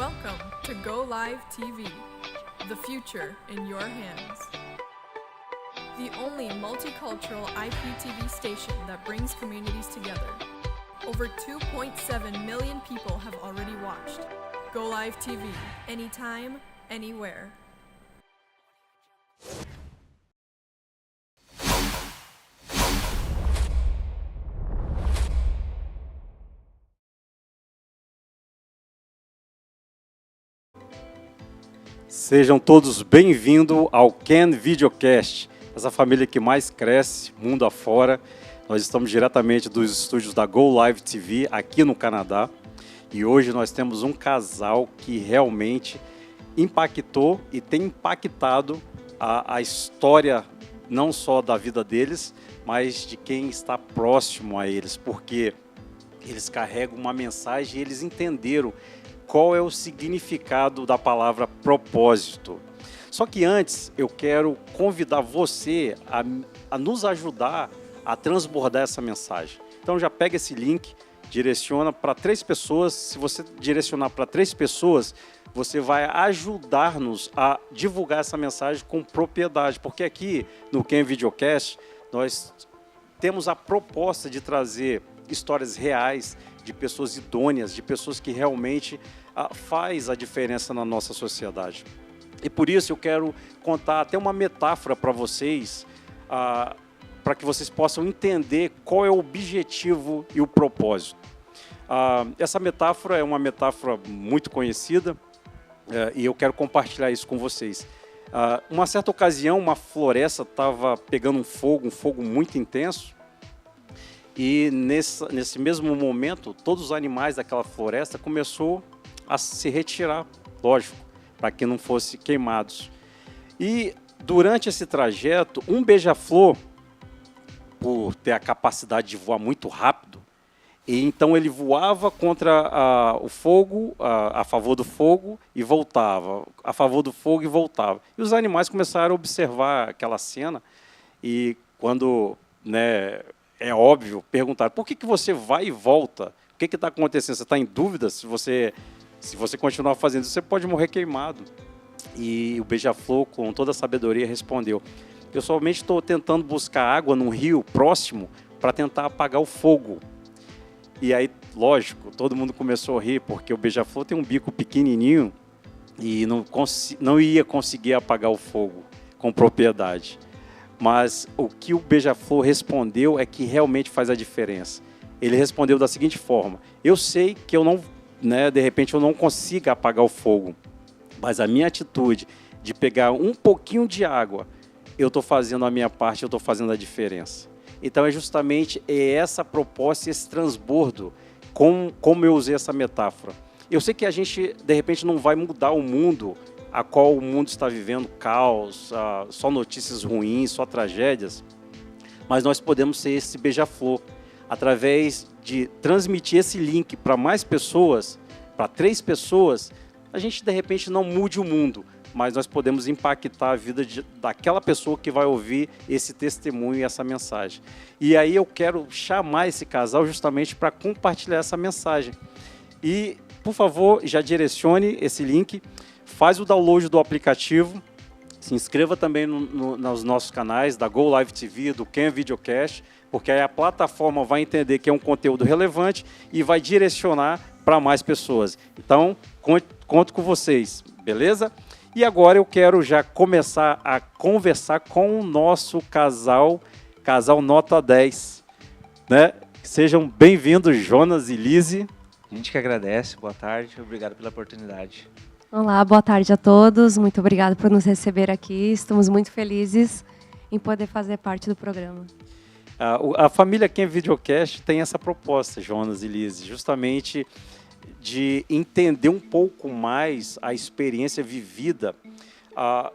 Welcome to Go Live TV, the future in your hands. The only multicultural IPTV station that brings communities together. Over 2.7 million people have already watched. Go Live TV, anytime, anywhere. Sejam todos bem-vindos ao Ken Videocast, essa família que mais cresce mundo afora. Nós estamos diretamente dos estúdios da Go Live TV aqui no Canadá e hoje nós temos um casal que realmente impactou e tem impactado a história não só da vida deles, mas de quem está próximo a eles, porque eles carregam uma mensagem e eles entenderam qual é o significado da palavra propósito. Só que antes eu quero convidar você a nos ajudar a transbordar essa mensagem. Então já pega esse link, direciona para 3 pessoas. Se você direcionar para 3 pessoas, você vai ajudar-nos a divulgar essa mensagem com propriedade. Porque aqui no Ken Videocast nós temos a proposta de trazer histórias reais de pessoas idôneas, de pessoas que realmente faz a diferença na nossa sociedade. E por isso eu quero contar até uma metáfora para vocês, para que vocês possam entender qual é o objetivo e o propósito. Essa metáfora é uma metáfora muito conhecida e eu quero compartilhar isso com vocês. Uma certa ocasião, uma floresta estava pegando um fogo muito intenso, e nesse mesmo momento, todos os animais daquela floresta começaram a se retirar, lógico, para que não fossem queimados. E durante esse trajeto, um beija-flor, por ter a capacidade de voar muito rápido, e então ele voava contra o fogo, a favor do fogo e voltava, a favor do fogo e voltava. E os animais começaram a observar aquela cena e quando, é óbvio, perguntaram: por que você vai e volta? O que está acontecendo? Você está em dúvida? Se você continuar fazendo isso, você pode morrer queimado. E o beija-flor, com toda a sabedoria, respondeu: eu somente estou tentando buscar água num rio próximo para tentar apagar o fogo. E aí, lógico, todo mundo começou a rir, porque o beija-flor tem um bico pequenininho e não ia conseguir apagar o fogo com propriedade. Mas o que o beija-flor respondeu é que realmente faz a diferença. Ele respondeu da seguinte forma: eu sei que eu não, de repente eu não consiga apagar o fogo, mas a minha atitude de pegar um pouquinho de água, eu estou fazendo a minha parte, eu estou fazendo a diferença. Então é justamente essa proposta, esse transbordo, como eu usei essa metáfora. Eu sei que a gente, de repente, não vai mudar o mundo a qual o mundo está vivendo, caos, só notícias ruins, só tragédias, mas nós podemos ser esse beija-flor, através de transmitir esse link para mais pessoas, para 3 pessoas. A gente, de repente, não mude o mundo, mas nós podemos impactar a vida daquela pessoa que vai ouvir esse testemunho e essa mensagem. E aí eu quero chamar esse casal justamente para compartilhar essa mensagem. E, por favor, já direcione esse link, faz o download do aplicativo, se inscreva também nos nossos canais da Go Live TV, do Ken Videocast, porque aí a plataforma vai entender que é um conteúdo relevante e vai direcionar para mais pessoas. Então, conto com vocês, beleza? E agora eu quero já começar a conversar com o nosso casal nota 10. Sejam bem-vindos, Jonas e Lizzie. A gente que agradece, boa tarde, obrigado pela oportunidade. Olá, boa tarde a todos, muito obrigada por nos receber aqui, estamos muito felizes em poder fazer parte do programa. A família Ken Videocast tem essa proposta, Jonas e Lizzie, justamente de entender um pouco mais a experiência vivida.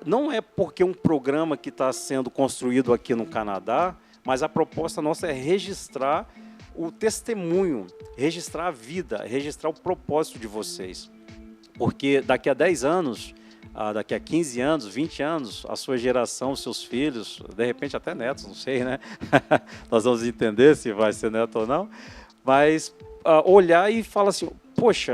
Não é porque um programa que está sendo construído aqui no Canadá, mas a proposta nossa é registrar o testemunho, registrar a vida, registrar o propósito de vocês. Porque daqui a 10 anos, daqui a 15 anos, 20 anos, a sua geração, os seus filhos, de repente até netos, não sei, né? Nós vamos entender se vai ser neto ou não. Mas olhar e falar assim: poxa,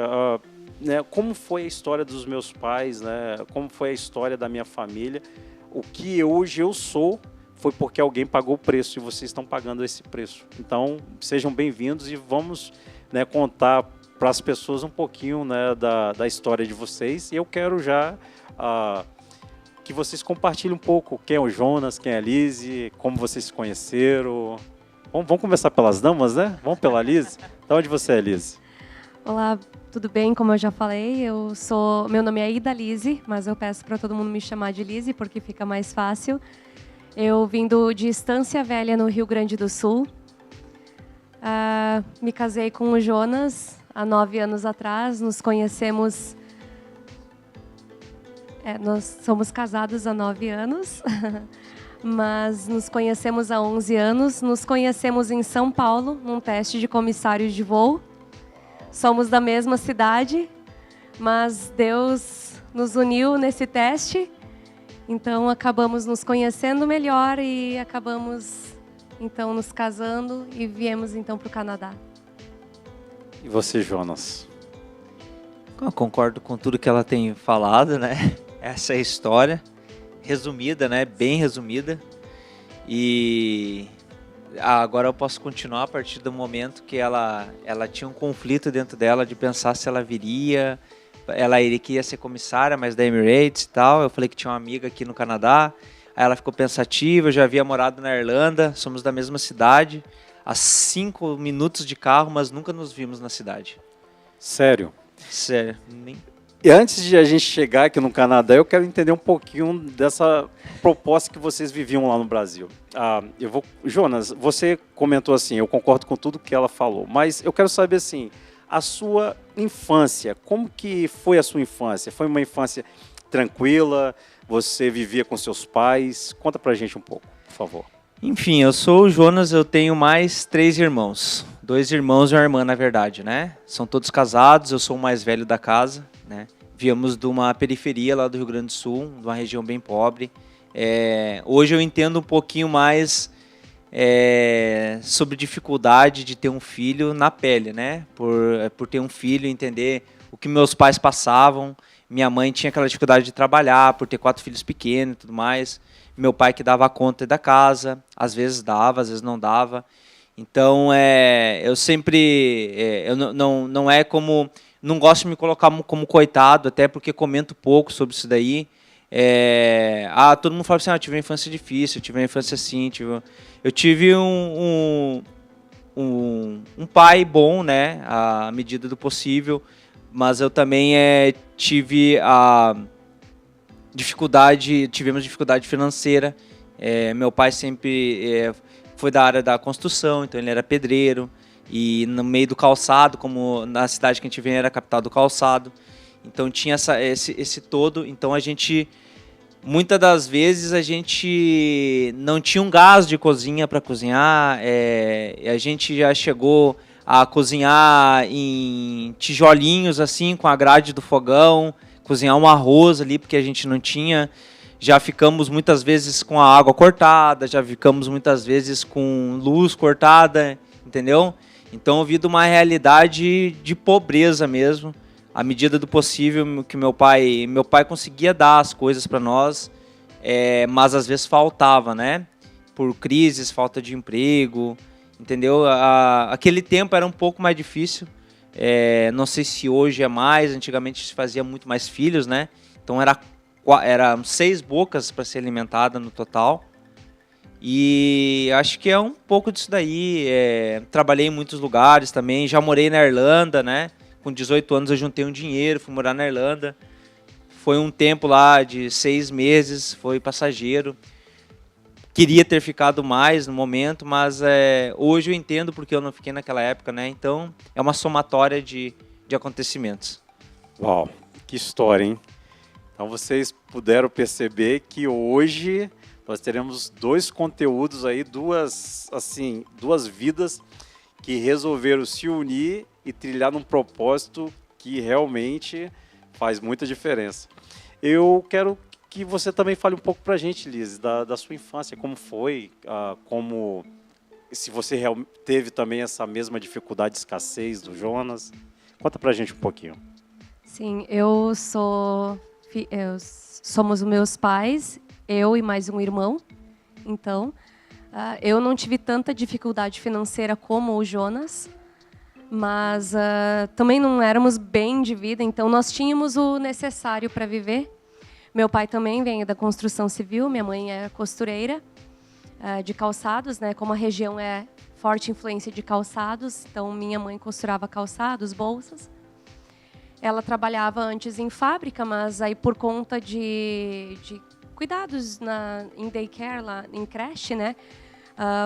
né, como foi a história dos meus pais, né, como foi a história da minha família. O que hoje eu sou foi porque alguém pagou o preço e vocês estão pagando esse preço. Então, sejam bem-vindos e vamos, né, contar para as pessoas um pouquinho, né, da história de vocês. E eu quero já que vocês compartilhem um pouco quem é o Jonas, quem é a Lise, como vocês se conheceram. Vamos começar pelas damas, né? Vamos pela Lise? De onde você é, Lise? Olá, tudo bem? Como eu já falei, meu nome é Ida Lise, mas eu peço para todo mundo me chamar de Lise porque fica mais fácil. Eu vim de Estância Velha, no Rio Grande do Sul. Me casei com o Jonas há 9 anos atrás. Nos conhecemos... nós somos casados há 9 anos, mas nos conhecemos há 11 anos. Nos conhecemos em São Paulo, num teste de comissário de voo. Somos da mesma cidade, mas Deus nos uniu nesse teste. Então, acabamos nos conhecendo melhor e acabamos, então, nos casando e viemos, então, para o Canadá. E você, Jonas? Eu concordo com tudo que ela tem falado, né? Essa é a história, resumida, né? Bem resumida. E agora eu posso continuar a partir do momento que ela tinha um conflito dentro dela de pensar se ela viria. Ela queria ser comissária, mas da Emirates e tal. Eu falei que tinha uma amiga aqui no Canadá. Aí ela ficou pensativa, eu já havia morado na Irlanda, somos da mesma cidade, a 5 minutos de carro, mas nunca nos vimos na cidade. Sério? Sério. E antes de a gente chegar aqui no Canadá, eu quero entender um pouquinho dessa proposta que vocês viviam lá no Brasil. Jonas, você comentou assim, eu concordo com tudo que ela falou, mas eu quero saber assim, a sua infância, como que foi a sua infância? Foi uma infância tranquila? Você vivia com seus pais? Conta pra gente um pouco, por favor. Enfim, eu sou o Jonas, eu tenho mais 3 irmãos. 2 irmãos e uma irmã, na verdade, né? São todos casados, eu sou o mais velho da casa, né? Viemos de uma periferia lá do Rio Grande do Sul, de uma região bem pobre. Hoje eu entendo um pouquinho mais sobre dificuldade de ter um filho na pele, né? Por ter um filho, entender o que meus pais passavam. Minha mãe tinha aquela dificuldade de trabalhar, por ter 4 filhos pequenos e tudo mais. Meu pai que dava conta da casa, às vezes dava, às vezes não dava. Então, eu sempre... eu não é como... Não gosto de me colocar como coitado, até porque comento pouco sobre isso daí. Todo mundo fala assim, eu tive uma infância difícil, eu tive uma infância assim. Eu tive um pai bom, né, à medida do possível, mas eu também tive tivemos dificuldade financeira. Meu pai sempre foi da área da construção, então ele era pedreiro. E no meio do calçado, como na cidade que a gente vem era a capital do calçado. Então tinha esse todo. Então muitas das vezes a gente não tinha um gás de cozinha para cozinhar. A gente já chegou a cozinhar em tijolinhos assim, com a grade do fogão, cozinhar um arroz ali, porque a gente não tinha. Já ficamos muitas vezes com a água cortada, já ficamos muitas vezes com luz cortada, entendeu? Então eu vi de uma realidade de pobreza mesmo, à medida do possível que meu pai conseguia dar as coisas para nós, mas às vezes faltava, né? Por crises, falta de emprego, entendeu? Aquele tempo era um pouco mais difícil, não sei se hoje é mais, antigamente se fazia muito mais filhos, né? Então eram 6 bocas para ser alimentada no total. E acho que é um pouco disso daí. Trabalhei em muitos lugares também. Já morei na Irlanda, né? Com 18 anos eu juntei um dinheiro, fui morar na Irlanda. Foi um tempo lá de 6 meses, foi passageiro. Queria ter ficado mais no momento, mas hoje eu entendo porque eu não fiquei naquela época, né? Então é uma somatória de acontecimentos. Uau, que história, hein? Então vocês puderam perceber que hoje nós teremos 2 conteúdos aí, duas vidas que resolveram se unir e trilhar num propósito que realmente faz muita diferença. Eu quero que você também fale um pouco pra gente, Liz, da sua infância, como foi, se você teve também essa mesma dificuldade de escassez do Jonas. Conta pra gente um pouquinho. Sim, somos os meus pais, eu e mais um irmão. Então, eu não tive tanta dificuldade financeira como o Jonas, mas também não éramos bem de vida, então nós tínhamos o necessário para viver. Meu pai também vem da construção civil, minha mãe é costureira de calçados, né? Como a região é forte influência de calçados, então minha mãe costurava calçados, bolsas. Ela trabalhava antes em fábrica, mas aí por conta de cuidados em daycare, lá em creche, né?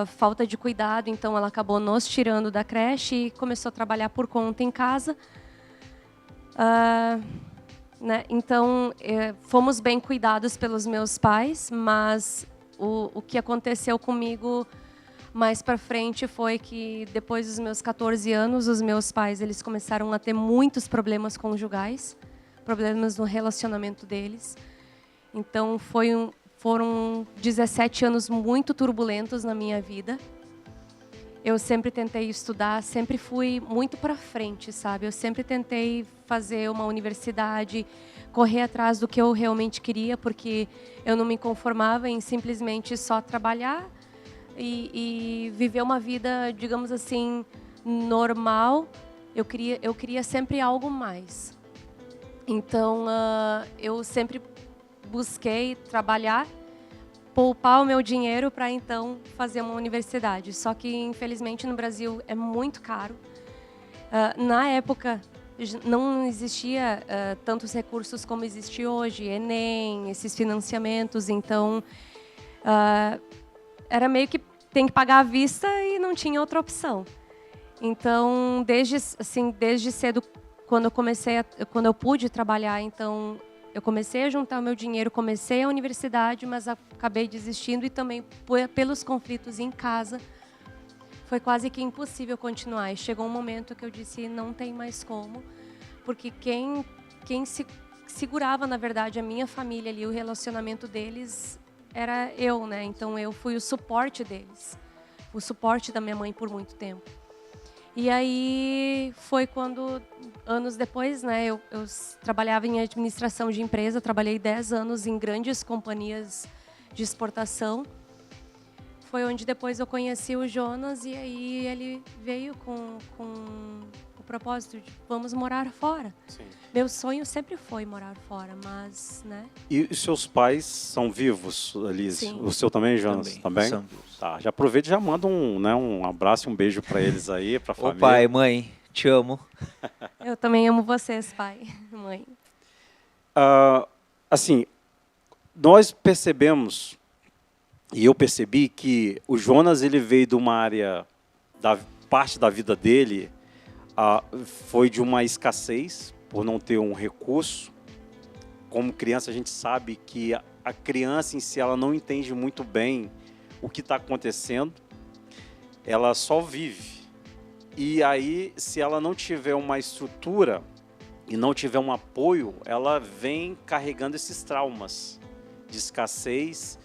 Falta de cuidado, então ela acabou nos tirando da creche e começou a trabalhar por conta em casa. Né? Então, fomos bem cuidados pelos meus pais, mas o que aconteceu comigo mais para frente foi que depois dos meus 14 anos, os meus pais eles começaram a ter muitos problemas conjugais, problemas no relacionamento deles. Então, foram 17 anos muito turbulentos na minha vida. Eu sempre tentei estudar, sempre fui muito para frente, sabe? Eu sempre tentei fazer uma universidade, correr atrás do que eu realmente queria, porque eu não me conformava em simplesmente só trabalhar e viver uma vida, digamos assim, normal. Eu queria sempre algo mais. Então, eu sempre busquei trabalhar, poupar o meu dinheiro para então fazer uma universidade. Só que, infelizmente, no Brasil é muito caro. Na época, não existia tantos recursos como existe hoje, Enem, esses financiamentos. Então, era meio que tem que pagar à vista e não tinha outra opção. Então, desde cedo, quando eu pude trabalhar, então eu comecei a juntar o meu dinheiro, comecei a universidade, mas acabei desistindo e também pelos conflitos em casa foi quase que impossível continuar. E chegou um momento que eu disse, não tem mais como, porque quem segurava, na verdade, a minha família ali, o relacionamento deles, era eu, né? Então eu fui o suporte deles, o suporte da minha mãe por muito tempo. E aí foi quando, anos depois, né, eu trabalhava em administração de empresa, trabalhei 10 anos em grandes companhias de exportação. Foi onde depois eu conheci o Jonas e aí ele veio com o propósito de vamos morar fora. Sim. Meu sonho sempre foi morar fora, mas, né? E os seus pais são vivos, Elise? Sim. O seu também, Jonas? Também? São vivos. Tá, já aproveita e já manda um abraço e um beijo para eles aí, para a Ô família. pai, mãe, te amo. Eu também amo vocês, pai, mãe. Assim, nós percebemos, e eu percebi que o Jonas ele veio de uma área, parte da vida dele foi de uma escassez, por não ter um recurso. Como criança, a gente sabe que a criança em si ela não entende muito bem o que está acontecendo, ela só vive. E aí, se ela não tiver uma estrutura e não tiver um apoio, ela vem carregando esses traumas de escassez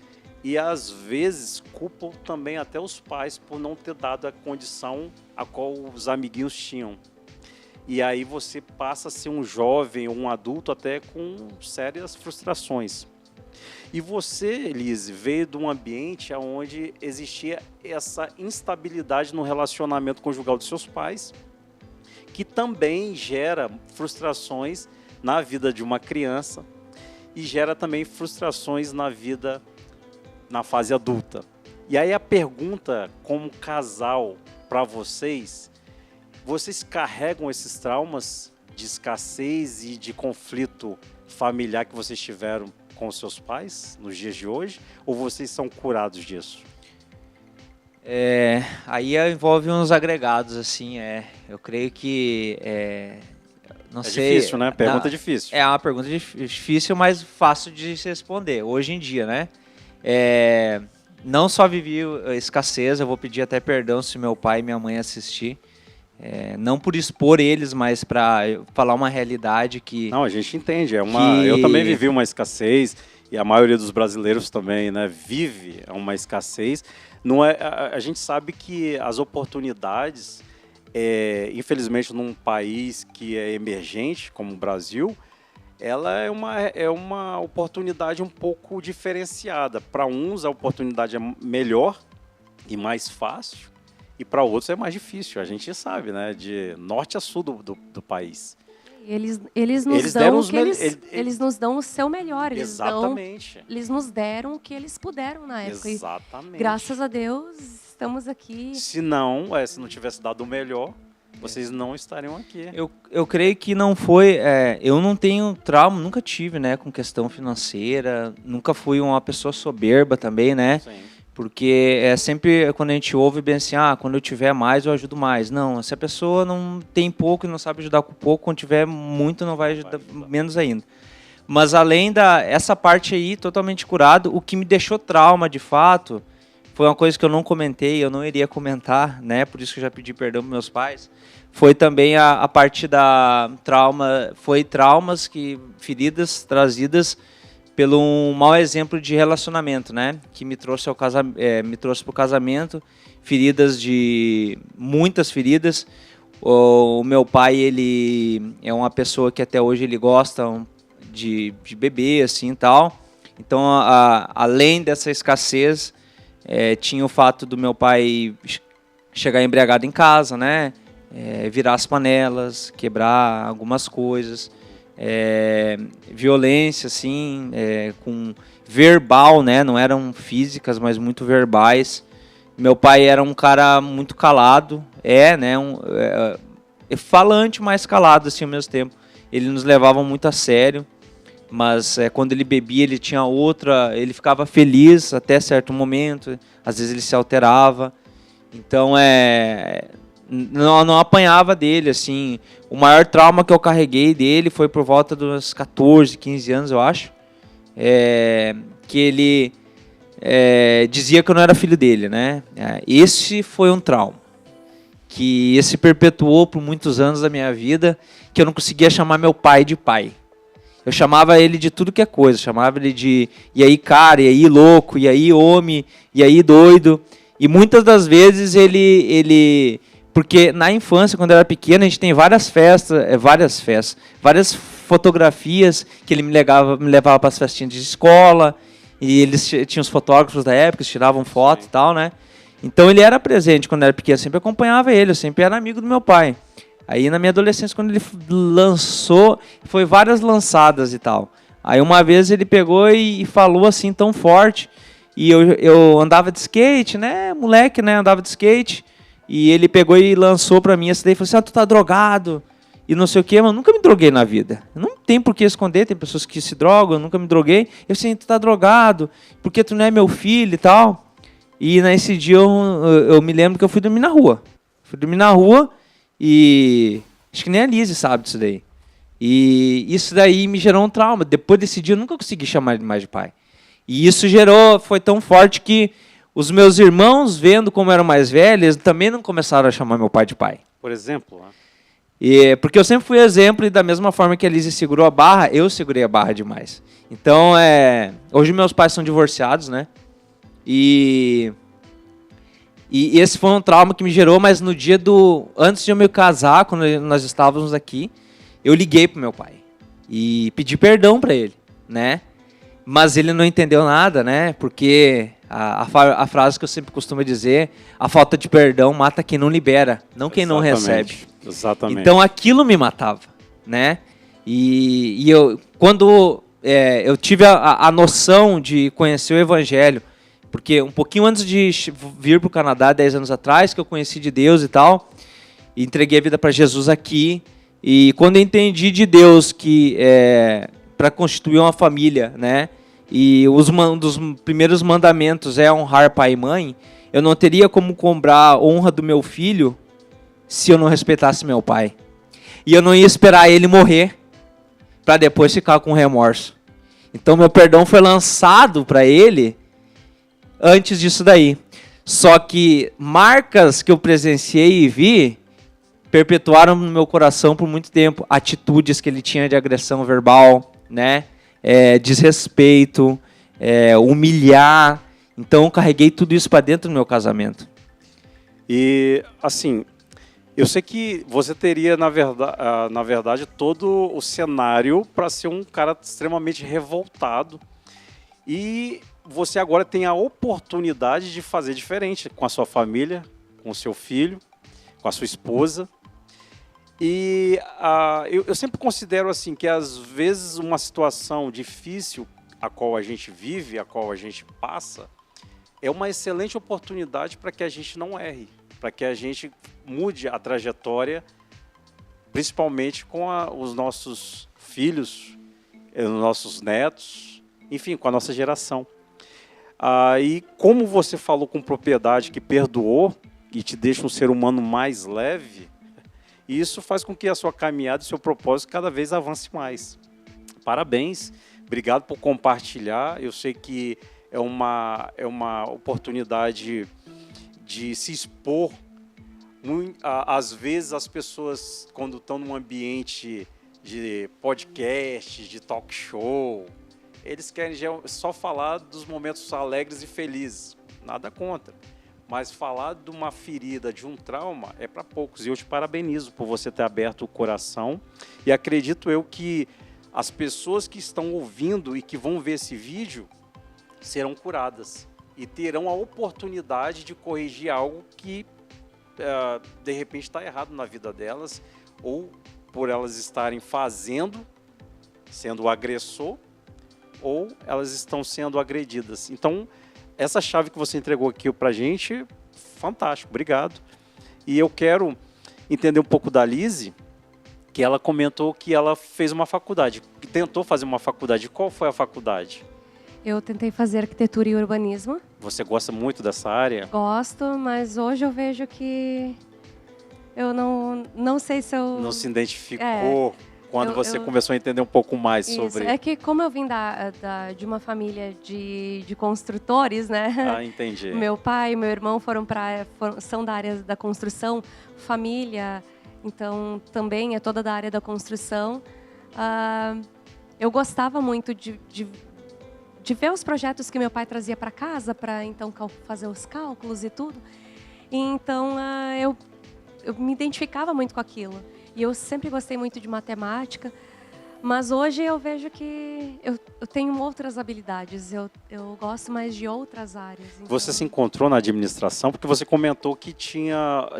e, às vezes, culpam também até os pais por não ter dado a condição a qual os amiguinhos tinham. E aí você passa a ser um jovem ou um adulto até com sérias frustrações. E você, Elise, veio de um ambiente onde existia essa instabilidade no relacionamento conjugal dos seus pais, que também gera frustrações na vida de uma criança e gera também frustrações na fase adulta. E aí a pergunta como casal para vocês carregam esses traumas de escassez e de conflito familiar que vocês tiveram com os seus pais nos dias de hoje? Ou vocês são curados disso? Aí envolve uns agregados, assim, eu creio que, não sei... Difícil, né? Pergunta difícil. É uma pergunta difícil, mas fácil de se responder, hoje em dia, né? Não só vivi escassez, eu vou pedir até perdão se meu pai e minha mãe assistir, não por expor eles, mas para falar uma realidade que... Não, a gente entende. Eu também vivi uma escassez, e a maioria dos brasileiros também, né, vive uma escassez. Não é, a gente sabe que as oportunidades, infelizmente, num país que é emergente, como o Brasil, ela é uma oportunidade um pouco diferenciada. Para uns, a oportunidade é melhor e mais fácil, e para outros é mais difícil. A gente sabe, né? De norte a sul do país. Eles nos dão o que eles nos dão o seu melhor. Exatamente. Eles nos deram o que eles puderam na época. Exatamente. E, graças a Deus, estamos aqui. Se não tivesse dado o melhor, vocês não estariam aqui. Eu creio que não foi... eu não tenho trauma, nunca tive, né? Com questão financeira. Nunca fui uma pessoa soberba também, né? Sim. Porque é sempre quando a gente ouve bem assim, quando eu tiver mais, eu ajudo mais. Não, se a pessoa não tem pouco e não sabe ajudar com pouco, quando tiver muito, não vai ajudar menos ainda. Mas além essa parte aí, totalmente curado, o que me deixou trauma, de fato, foi uma coisa que eu não comentei, eu não iria comentar, né? Por isso que eu já pedi perdão para meus pais. Foi também a parte da trauma, feridas trazidas pelo um mau exemplo de relacionamento, né? Que me trouxe para o casamento, muitas feridas. O meu pai, ele é uma pessoa que até hoje ele gosta de beber, assim, tal. Então, além dessa escassez, tinha o fato do meu pai chegar embriagado em casa, né? Virar as panelas, quebrar algumas coisas. Violência, assim, com verbal, né? Não eram físicas, mas muito verbais. Meu pai era um cara muito calado, né? Falante, mas calado, assim, ao mesmo tempo. Ele nos levava muito a sério, mas quando ele bebia, ele tinha ele ficava feliz até certo momento, às vezes ele se alterava. Então, não apanhava dele, assim. O maior trauma que eu carreguei dele foi por volta dos 14, 15 anos, eu acho. Que ele dizia que eu não era filho dele, né? Esse foi um trauma que se perpetuou por muitos anos da minha vida, que eu não conseguia chamar meu pai de pai. Eu chamava ele de tudo que é coisa. Chamava ele de e aí cara, e aí louco, e aí homem, e aí doido. E muitas das vezes ele porque na infância, quando eu era pequeno, a gente tem várias fotografias que ele me levava para as festinhas de escola, e eles tinham os fotógrafos da época, eles tiravam foto e tal, né? Então ele era presente quando eu era pequeno, eu sempre acompanhava ele, eu sempre era amigo do meu pai. Aí na minha adolescência, quando ele lançou, foi várias lançadas e tal. Aí uma vez ele pegou e falou assim tão forte, e eu andava de skate, né? Moleque, né? Andava de skate. E ele pegou e lançou pra mim essa daí e falou assim, tu tá drogado, e não sei o quê, mas eu nunca me droguei na vida. Não tem por que esconder, tem pessoas que se drogam, eu nunca me droguei. Eu assim, tu tá drogado, porque tu não é meu filho e tal. E nesse dia eu me lembro que eu fui dormir na rua. E acho que nem a Lise sabe disso daí. E isso daí me gerou um trauma. Depois desse dia eu nunca consegui chamar ele mais de pai. E isso foi tão forte que os meus irmãos, vendo como eram mais velhos, também não começaram a chamar meu pai de pai. Por exemplo? Porque eu sempre fui exemplo, e da mesma forma que a Lise segurou a barra, eu segurei a barra demais. Então, hoje meus pais são divorciados, né? E esse foi um trauma que me gerou, mas no dia antes de eu me casar, quando nós estávamos aqui, eu liguei pro meu pai e pedi perdão para ele, né? Mas ele não entendeu nada, né? Porque a frase que eu sempre costumo dizer, a falta de perdão mata quem não libera, não quem não recebe. Exatamente. Então aquilo me matava, né? E quando eu tive a noção de conhecer o Evangelho, porque um pouquinho antes de vir para o Canadá, 10 anos atrás, que eu conheci de Deus e tal, e entreguei a vida para Jesus aqui, e quando eu entendi de Deus que para constituir uma família, né? E um dos primeiros mandamentos é honrar pai e mãe, eu não teria como cobrar a honra do meu filho se eu não respeitasse meu pai. E eu não ia esperar ele morrer para depois ficar com remorso. Então meu perdão foi lançado para ele antes disso daí. Só que marcas que eu presenciei e vi perpetuaram no meu coração por muito tempo. Atitudes que ele tinha de agressão verbal, né? Desrespeito, humilhar. Então eu carreguei tudo isso para dentro do meu casamento. E, assim, Eu sei que você teria, na verdade, todo o cenário para ser um cara extremamente revoltado. E você agora tem a oportunidade de fazer diferente com a sua família, com o seu filho, com a sua esposa. E eu sempre considero assim que às vezes uma situação difícil a qual a gente vive, a qual a gente passa, é uma excelente oportunidade para que a gente não erre, para que a gente mude a trajetória, principalmente com os nossos filhos, os nossos netos, enfim, com a nossa geração. E como você falou com propriedade que perdoou e te deixa um ser humano mais leve, isso faz com que a sua caminhada e o seu propósito cada vez avance mais. Parabéns, obrigado por compartilhar. Eu sei que é uma oportunidade de se expor. Às vezes as pessoas, quando estão num ambiente de podcast, de talk show, eles querem só falar dos momentos alegres e felizes. Nada contra. Mas falar de uma ferida, de um trauma, é para poucos. E eu te parabenizo por você ter aberto o coração. E acredito eu que as pessoas que estão ouvindo e que vão ver esse vídeo serão curadas. E terão a oportunidade de corrigir algo que, de repente, está errado na vida delas. Ou por elas estarem fazendo, sendo o agressor, ou elas estão sendo agredidas. Então, essa chave que você entregou aqui para a gente, fantástico, obrigado. E eu quero entender um pouco da Lise, que ela comentou que ela fez uma faculdade, que tentou fazer uma faculdade. Qual foi a faculdade? Eu tentei fazer arquitetura e urbanismo. Você gosta muito dessa área? Gosto, mas hoje eu vejo que eu não sei se eu... Não se identificou quando você começou a entender um pouco mais sobre... É que como eu vim de uma família de construtores, né? Ah, entendi. Meu pai e meu irmão são da área da construção, família, então também é toda da área da construção. Eu gostava muito de ver os projetos que meu pai trazia para casa, para então fazer os cálculos e tudo. E, então eu me identificava muito com aquilo. E eu sempre gostei muito de matemática, mas hoje eu vejo que eu tenho outras habilidades, eu gosto mais de outras áreas. Então... Você se encontrou na administração porque você comentou que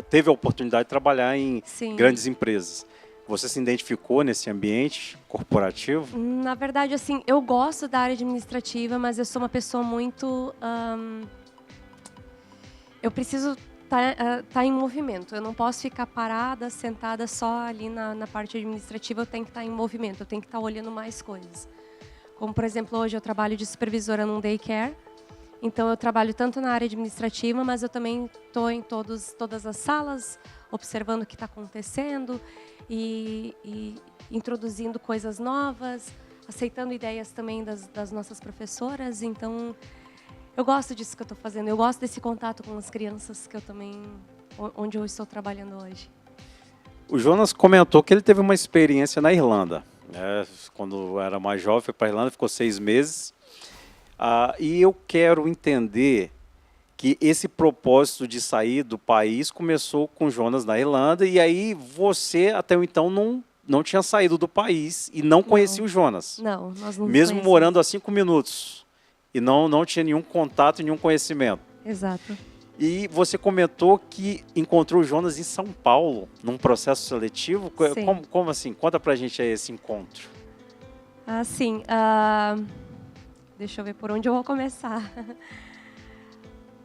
teve a oportunidade de trabalhar em grandes empresas. Você se identificou nesse ambiente corporativo? Na verdade, assim, eu gosto da área administrativa, mas eu sou uma pessoa muito... eu preciso tá em movimento. Eu não posso ficar parada, sentada só ali na parte administrativa. Eu tenho que estar em movimento, eu tenho que estar olhando mais coisas. Como, por exemplo, hoje eu trabalho de supervisora num daycare. Então, eu trabalho tanto na área administrativa, mas eu também estou em todas as salas, observando o que está acontecendo e introduzindo coisas novas, aceitando ideias também das nossas professoras. Então... eu gosto disso que eu estou fazendo, eu gosto desse contato com as crianças onde eu estou trabalhando hoje. O Jonas comentou que ele teve uma experiência na Irlanda. Quando era mais jovem, foi para a Irlanda, ficou 6 meses. E eu quero entender que esse propósito de sair do país começou com o Jonas na Irlanda, e aí você, até então, não tinha saído do país e não conhecia o Jonas. Não, nós não mesmo conhecemos. Morando a 5 minutos. E não tinha nenhum contato, nenhum conhecimento. Exato. E você comentou que encontrou o Jonas em São Paulo, num processo seletivo. Sim. Como assim? Conta pra gente aí esse encontro. Sim. Deixa eu ver por onde eu vou começar.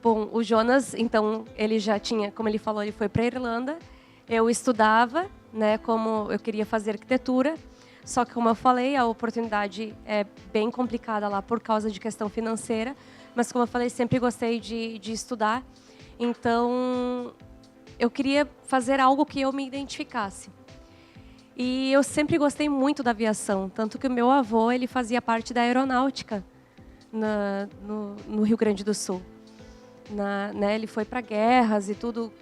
Bom, o Jonas, então, ele já tinha, como ele falou, ele foi para a Irlanda. Eu estudava, né, como eu queria fazer arquitetura. Só que, como eu falei, a oportunidade é bem complicada lá por causa de questão financeira. Mas, como eu falei, sempre gostei de estudar. Então, eu queria fazer algo que eu me identificasse. E eu sempre gostei muito da aviação. Tanto que o meu avô, ele fazia parte da aeronáutica no Rio Grande do Sul. Né, ele foi para guerras e tudo.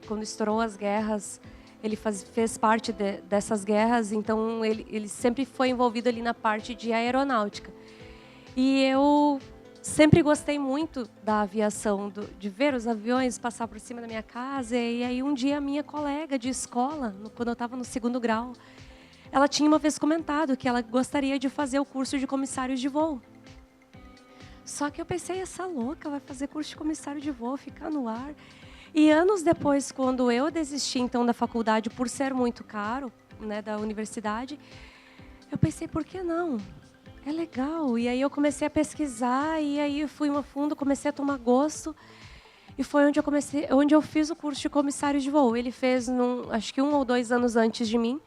Quando estourou as guerras... ele fez parte dessas guerras, então ele sempre foi envolvido ali na parte de aeronáutica. E eu sempre gostei muito da aviação, de ver os aviões passar por cima da minha casa. E aí um dia a minha colega de escola, quando eu estava no 2º grau, ela tinha uma vez comentado que ela gostaria de fazer o curso de comissários de voo. Só que eu pensei, essa louca vai fazer curso de comissário de voo, ficar no ar. E anos depois, quando eu desisti então da faculdade por ser muito caro, né, da universidade, eu pensei, por que não? É legal. E aí eu comecei a pesquisar, e aí eu fui a fundo, comecei a tomar gosto. E foi onde eu fiz o curso de comissário de voo. Ele fez, acho que 1 ou 2 anos antes de mim.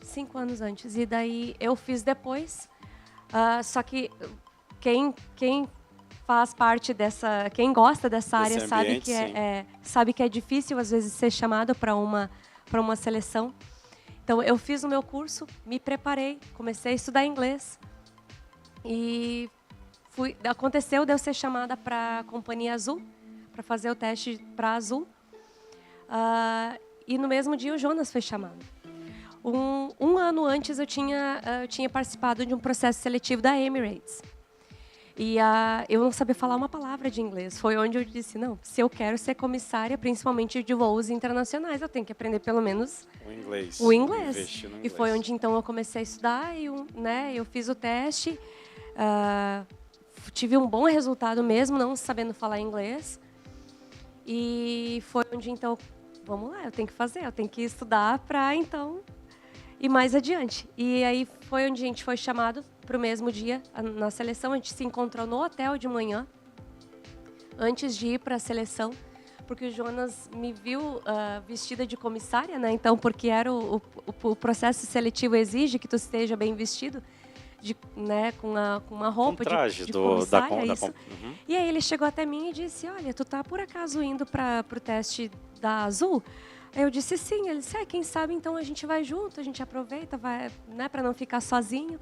5 anos antes. E daí eu fiz depois. Só que quem faz parte dessa, quem gosta dessa área ambiente, sabe que é difícil às vezes ser chamado para uma seleção. Então eu fiz o meu curso, me preparei, comecei a estudar inglês e aconteceu de eu ser chamada para a Companhia Azul, para fazer o teste para a Azul. E no mesmo dia o Jonas foi chamado. Um ano antes eu tinha participado de um processo seletivo da Emirates. E eu não sabia falar uma palavra de inglês. Foi onde eu disse, não, se eu quero ser comissária, principalmente de voos internacionais, eu tenho que aprender pelo menos o inglês. E foi onde então eu comecei a estudar e eu fiz o teste. Tive um bom resultado mesmo, não sabendo falar inglês. E foi onde então, vamos lá, eu tenho que estudar para então ir mais adiante. E aí foi onde a gente foi chamado para o mesmo dia, na seleção. A gente se encontrou no hotel de manhã, antes de ir para a seleção, porque o Jonas me viu vestida de comissária, né? Então, porque era o processo seletivo exige que tu esteja bem vestido, com uma roupa de comissária, isso. Uhum. E aí ele chegou até mim e disse, olha, tu tá por acaso indo para o teste da Azul? Aí eu disse sim. Ele disse, quem sabe então a gente vai junto, a gente aproveita, vai, né, para não ficar sozinho,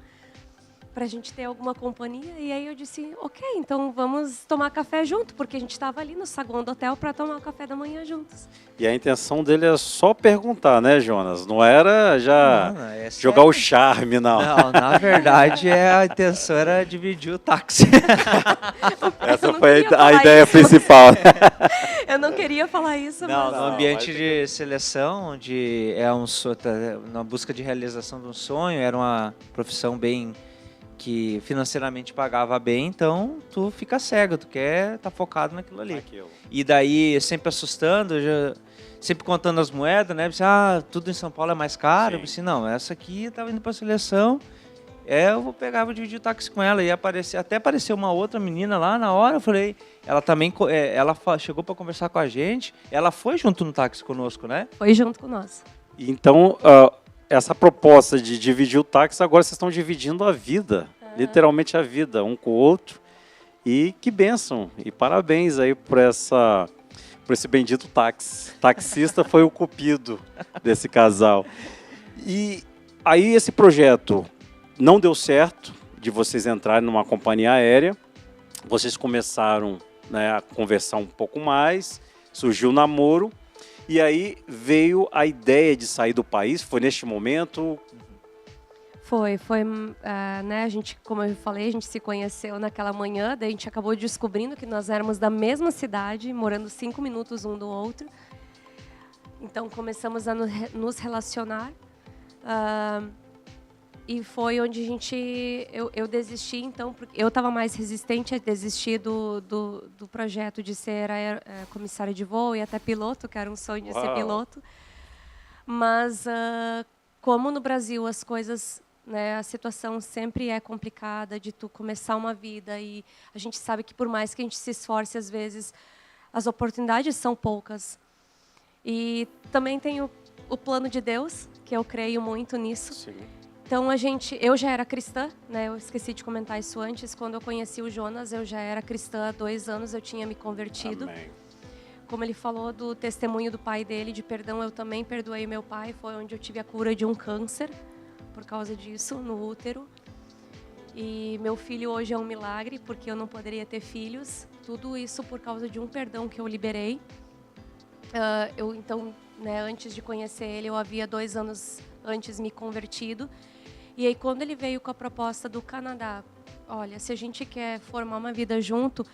para a gente ter alguma companhia. E aí eu disse, ok, então vamos tomar café junto, porque a gente estava ali no saguão do hotel para tomar o café da manhã juntos. E a intenção dele é só perguntar, né, Jonas? Não era já jogar o charme, não. Não, na verdade a intenção era dividir o táxi. Essa foi a ideia principal. Eu não queria falar isso. Não, mas... no ambiente de seleção, onde na busca de realização de um sonho, era uma profissão bem que financeiramente pagava bem, então tu fica cego, tu quer estar focado naquilo ali. E daí, sempre assustando, sempre contando as moedas, né? Tudo em São Paulo é mais caro. Eu disse, não, essa aqui estava indo para a seleção, eu vou dividir o táxi com ela. E até apareceu uma outra menina lá na hora, eu falei, ela também, ela chegou para conversar com a gente, ela foi junto no táxi conosco, né? Foi junto com nós. Então, essa proposta de dividir o táxi, agora vocês estão dividindo a vida, literalmente a vida, um com o outro. E que bênção, e parabéns aí por esse bendito táxi. Taxista foi o cupido desse casal. E aí esse projeto não deu certo, de vocês entrarem numa companhia aérea, vocês começaram, né, a conversar um pouco mais, surgiu o namoro, e aí veio a ideia de sair do país. Foi neste momento? Foi, né, a gente, como eu falei, a gente se conheceu naquela manhã, daí a gente acabou descobrindo que nós éramos da mesma cidade, morando 5 minutos um do outro. Então começamos a nos relacionar, e foi onde eu desisti, então, porque eu estava mais resistente a desistir do projeto de ser comissária de voo e até piloto, que era um sonho de ser piloto. Mas como no Brasil as coisas, né, a situação sempre é complicada de tu começar uma vida, e a gente sabe que por mais que a gente se esforce, às vezes as oportunidades são poucas. E também tem o plano de Deus, que eu creio muito nisso. Sim. Então eu já era cristã, né? Eu esqueci de comentar isso antes. Quando eu conheci o Jonas, eu já era cristã há 2 anos, eu tinha me convertido. Amém. Como ele falou do testemunho do pai dele, de perdão, eu também perdoei meu pai. Foi onde eu tive a cura de um câncer, por causa disso, no útero. E meu filho hoje é um milagre, porque eu não poderia ter filhos. Tudo isso por causa de um perdão que eu liberei. Então, né, antes de conhecer ele, eu havia 2 anos antes me convertido. E aí, quando ele veio com a proposta do Canadá, olha, se a gente quer formar uma vida junto,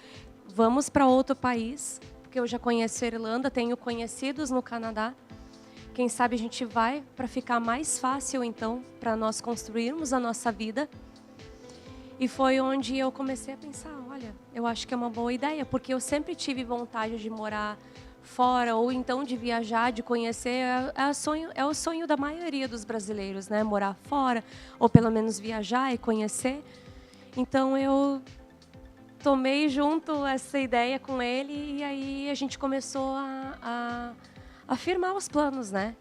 vamos para outro país, porque eu já conheço a Irlanda, tenho conhecidos no Canadá. Quem sabe a gente vai para ficar mais fácil, então, para nós construirmos a nossa vida. E foi onde eu comecei a pensar, olha, eu acho que é uma boa ideia, porque eu sempre tive vontade de morar fora, ou então de viajar, de conhecer. É o sonho da maioria dos brasileiros, né? Morar fora, ou pelo menos viajar e conhecer. Então eu tomei junto essa ideia com ele e aí a gente começou a firmar os planos, né?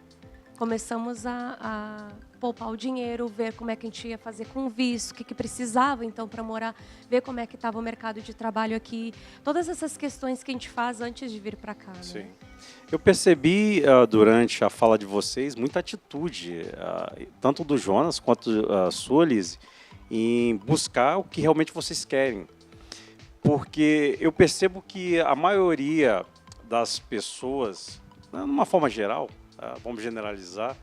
Começamos a poupar o dinheiro, ver como é que a gente ia fazer com o visto, o que precisava então para morar, ver como é que estava o mercado de trabalho aqui, todas essas questões que a gente faz antes de vir para cá. Né? Sim. Eu percebi durante a fala de vocês muita atitude, tanto do Jonas quanto a sua, Lise, em buscar o que realmente vocês querem. Porque eu percebo que a maioria das pessoas, de uma forma geral, vamos generalizar,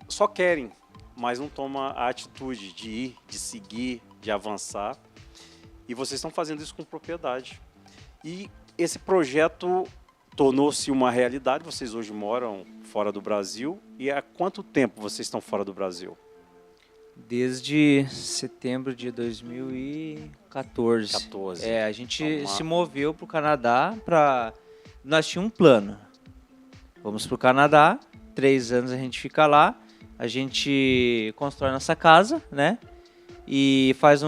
só querem, mas não tomam a atitude de ir, de seguir, de avançar. E vocês estão fazendo isso com propriedade. E esse projeto tornou-se uma realidade. Vocês hoje moram fora do Brasil. E há quanto tempo vocês estão fora do Brasil? Desde setembro de 2014. 14. A gente se moveu para o Canadá para... Nós tínhamos um plano. Vamos para o Canadá, 3 anos a gente fica lá, a gente constrói nossa casa, né? E faz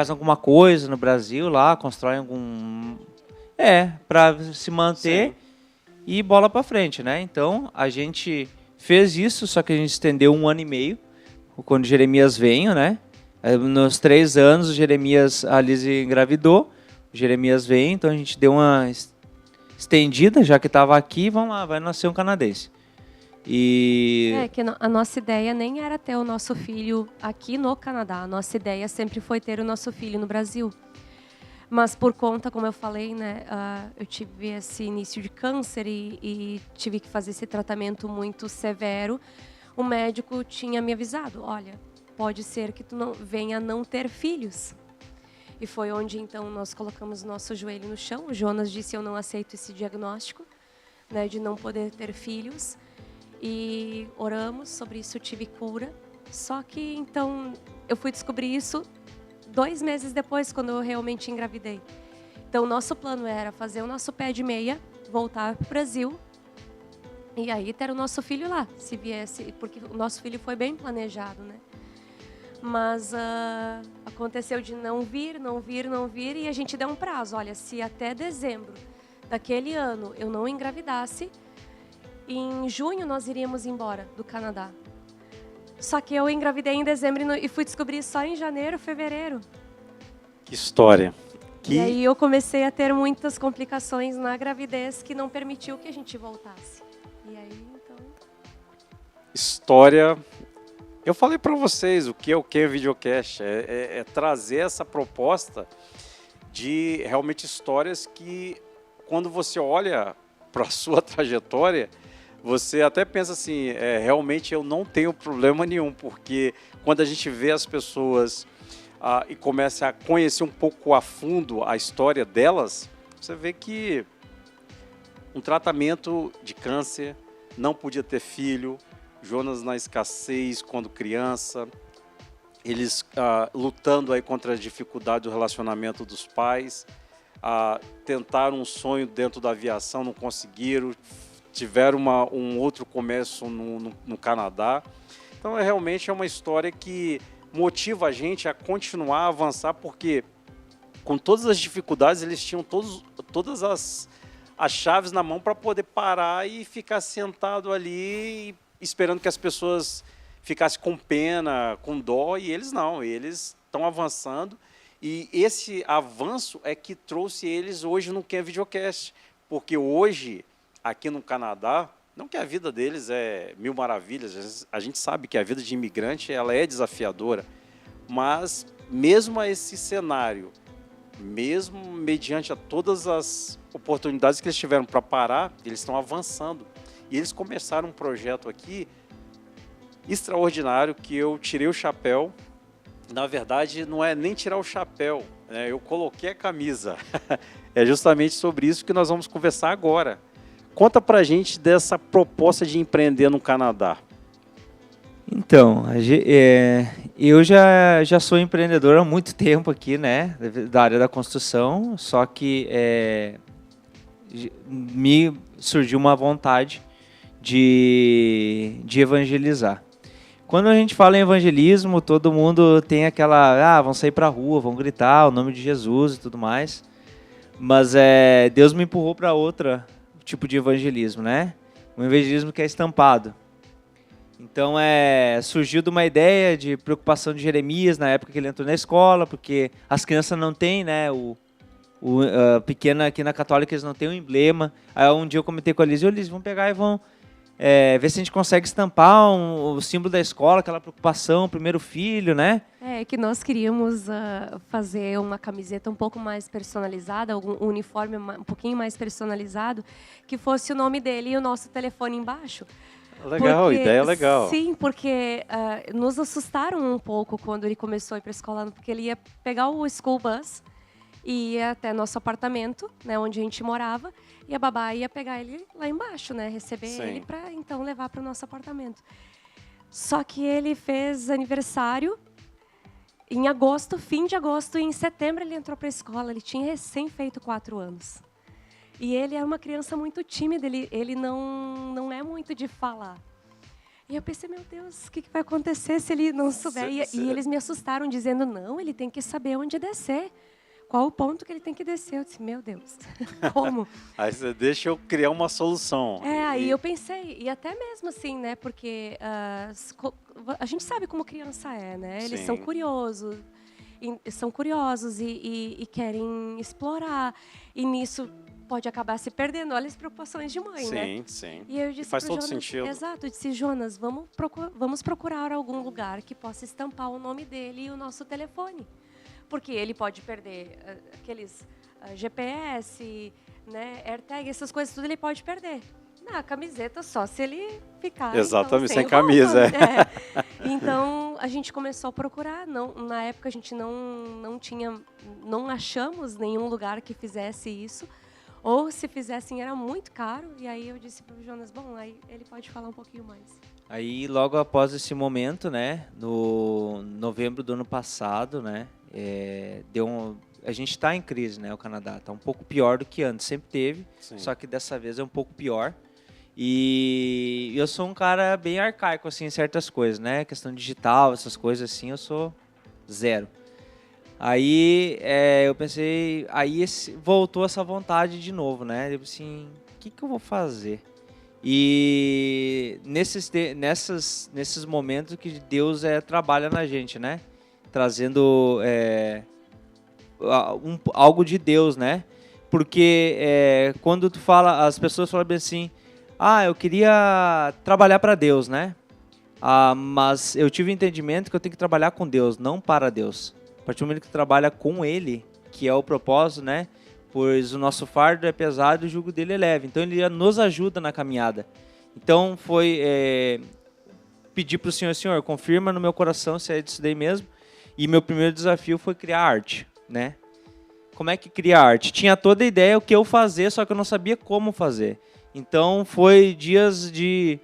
alguma coisa no Brasil lá, constrói para se manter. Sim. E bola para frente, né? Então a gente fez isso, só que a gente estendeu 1 ano e meio, quando o Jeremias veio, né? Nos 3 anos, a Lise engravidou, o Jeremias veio, então a gente deu uma estendida, já que estava aqui, vamos lá, vai nascer um canadense. Que a nossa ideia nem era ter o nosso filho aqui no Canadá, a nossa ideia sempre foi ter o nosso filho no Brasil. Mas por conta, como eu falei, né, eu tive esse início de câncer e tive que fazer esse tratamento muito severo. O médico tinha me avisado, olha, pode ser que tu venha não ter filhos. E foi onde, então, nós colocamos nosso joelho no chão. O Jonas disse, eu não aceito esse diagnóstico, né, de não poder ter filhos. E oramos sobre isso, tive cura. Só que, então, eu fui descobrir isso 2 meses depois, quando eu realmente engravidei. Então, o nosso plano era fazer o nosso pé de meia, voltar para o Brasil e aí ter o nosso filho lá, se viesse, porque o nosso filho foi bem planejado, né? Mas aconteceu de não vir, e a gente deu um prazo. Olha, se até dezembro daquele ano eu não engravidasse, em junho nós iríamos embora do Canadá. Só que eu engravidei em dezembro e fui descobrir só em janeiro, fevereiro. Que história. E aí eu comecei a ter muitas complicações na gravidez que não permitiu que a gente voltasse. E aí, então... História... Eu falei para vocês o que é o Ken Videocast, é trazer essa proposta de realmente histórias que, quando você olha para a sua trajetória, você até pensa assim, realmente eu não tenho problema nenhum, porque quando a gente vê as pessoas e começa a conhecer um pouco a fundo a história delas, você vê que um tratamento de câncer, não podia ter filho, Jonas na escassez quando criança, eles lutando aí contra a dificuldade do relacionamento dos pais, tentaram um sonho dentro da aviação, não conseguiram, tiveram um outro comércio no Canadá. Então realmente é uma história que motiva a gente a continuar a avançar, porque com todas as dificuldades eles tinham todas as chaves na mão para poder parar e ficar sentado ali esperando que as pessoas ficassem com pena, com dó, e eles não, eles estão avançando, e esse avanço é que trouxe eles hoje no Ken Videocast, porque hoje, aqui no Canadá, não que a vida deles é mil maravilhas, a gente sabe que a vida de imigrante ela é desafiadora, mas mesmo a esse cenário, mesmo mediante a todas as oportunidades que eles tiveram para parar, eles estão avançando. E eles começaram um projeto aqui extraordinário que eu tirei o chapéu Na verdade, não é nem tirar o chapéu, né? Eu coloquei a camisa. É justamente sobre isso que nós vamos conversar agora. Conta pra gente dessa proposta de empreender no Canadá. Então, eu já sou empreendedor há muito tempo aqui, né, da área da construção, só que me surgiu uma vontade de evangelizar. Quando a gente fala em evangelismo, todo mundo tem aquela, vão sair pra rua, vão gritar o nome de Jesus e tudo mais, mas Deus me empurrou para outro tipo de evangelismo, né, um evangelismo que é estampado. Então, surgiu de uma ideia de preocupação de Jeremias na época que ele entrou na escola, porque as crianças não têm, né, pequena aqui na Católica, eles não têm um emblema. Aí um dia eu comentei com a Liz, vamos pegar e vão ver se a gente consegue estampar o símbolo da escola, aquela preocupação, o primeiro filho, né? É que nós queríamos fazer uma camiseta um pouco mais personalizada, um uniforme um pouquinho mais personalizado, que fosse o nome dele e o nosso telefone embaixo. Legal, ideia legal. Sim, porque nos assustaram um pouco quando ele começou a ir para a escola, porque ele ia pegar o school bus e ia até nosso apartamento, né, onde a gente morava, e a babá ia pegar ele lá embaixo, né, receber Sim. ele para então levar para o nosso apartamento. Só que ele fez aniversário em agosto, fim de agosto, e em setembro ele entrou para a escola. Ele tinha recém feito 4 anos. E ele é uma criança muito tímida, ele não é muito de falar. E eu pensei, meu Deus, o que vai acontecer se ele não souber? E eles me assustaram, dizendo, não, ele tem que saber onde descer. Qual o ponto que ele tem que descer? Eu disse, meu Deus, como? Aí você deixa eu criar uma solução. Aí eu pensei, e até mesmo assim, né, porque a gente sabe como criança é, né? Eles Sim. são curiosos e querem explorar. E nisso pode acabar se perdendo. Olha as preocupações de mãe, né? Sim, sim. E eu disse Faz pro todo Jonas, sentido. Exato, eu disse, Jonas, vamos procurar algum lugar que possa estampar o nome dele e o nosso telefone. Porque ele pode perder aqueles GPS, né, AirTag, essas coisas tudo ele pode perder. Na camiseta só se ele ficar Exatamente, então, sem camisa. Então a gente começou a procurar. Na época a gente não achamos nenhum lugar que fizesse isso. Ou se fizessem era muito caro. E aí eu disse para o Jonas, bom, aí ele pode falar um pouquinho mais. Aí logo após esse momento, né, no novembro do ano passado, né, a gente está em crise, né, o Canadá está um pouco pior do que antes, sempre teve, Sim. só que dessa vez é um pouco pior. E eu sou um cara bem arcaico assim em certas coisas, né, questão digital, essas coisas assim, eu sou zero. Aí eu pensei, voltou essa vontade de novo, né, eu assim, o que eu vou fazer? E nesses momentos que Deus trabalha na gente, né? Trazendo algo de Deus, né? Porque quando tu fala, as pessoas falam bem assim, eu queria trabalhar para Deus, né? Mas eu tive o entendimento que eu tenho que trabalhar com Deus, não para Deus. A partir do momento que tu trabalha com Ele, que é o propósito, né? Pois o nosso fardo é pesado e o jugo dele é leve. Então, ele nos ajuda na caminhada. Então, foi pedir para o Senhor, confirma no meu coração se é disso daí mesmo. E meu primeiro desafio foi criar arte, né? Como é que cria arte? Tinha toda a ideia o que eu fazer, só que eu não sabia como fazer. Então, foi dias de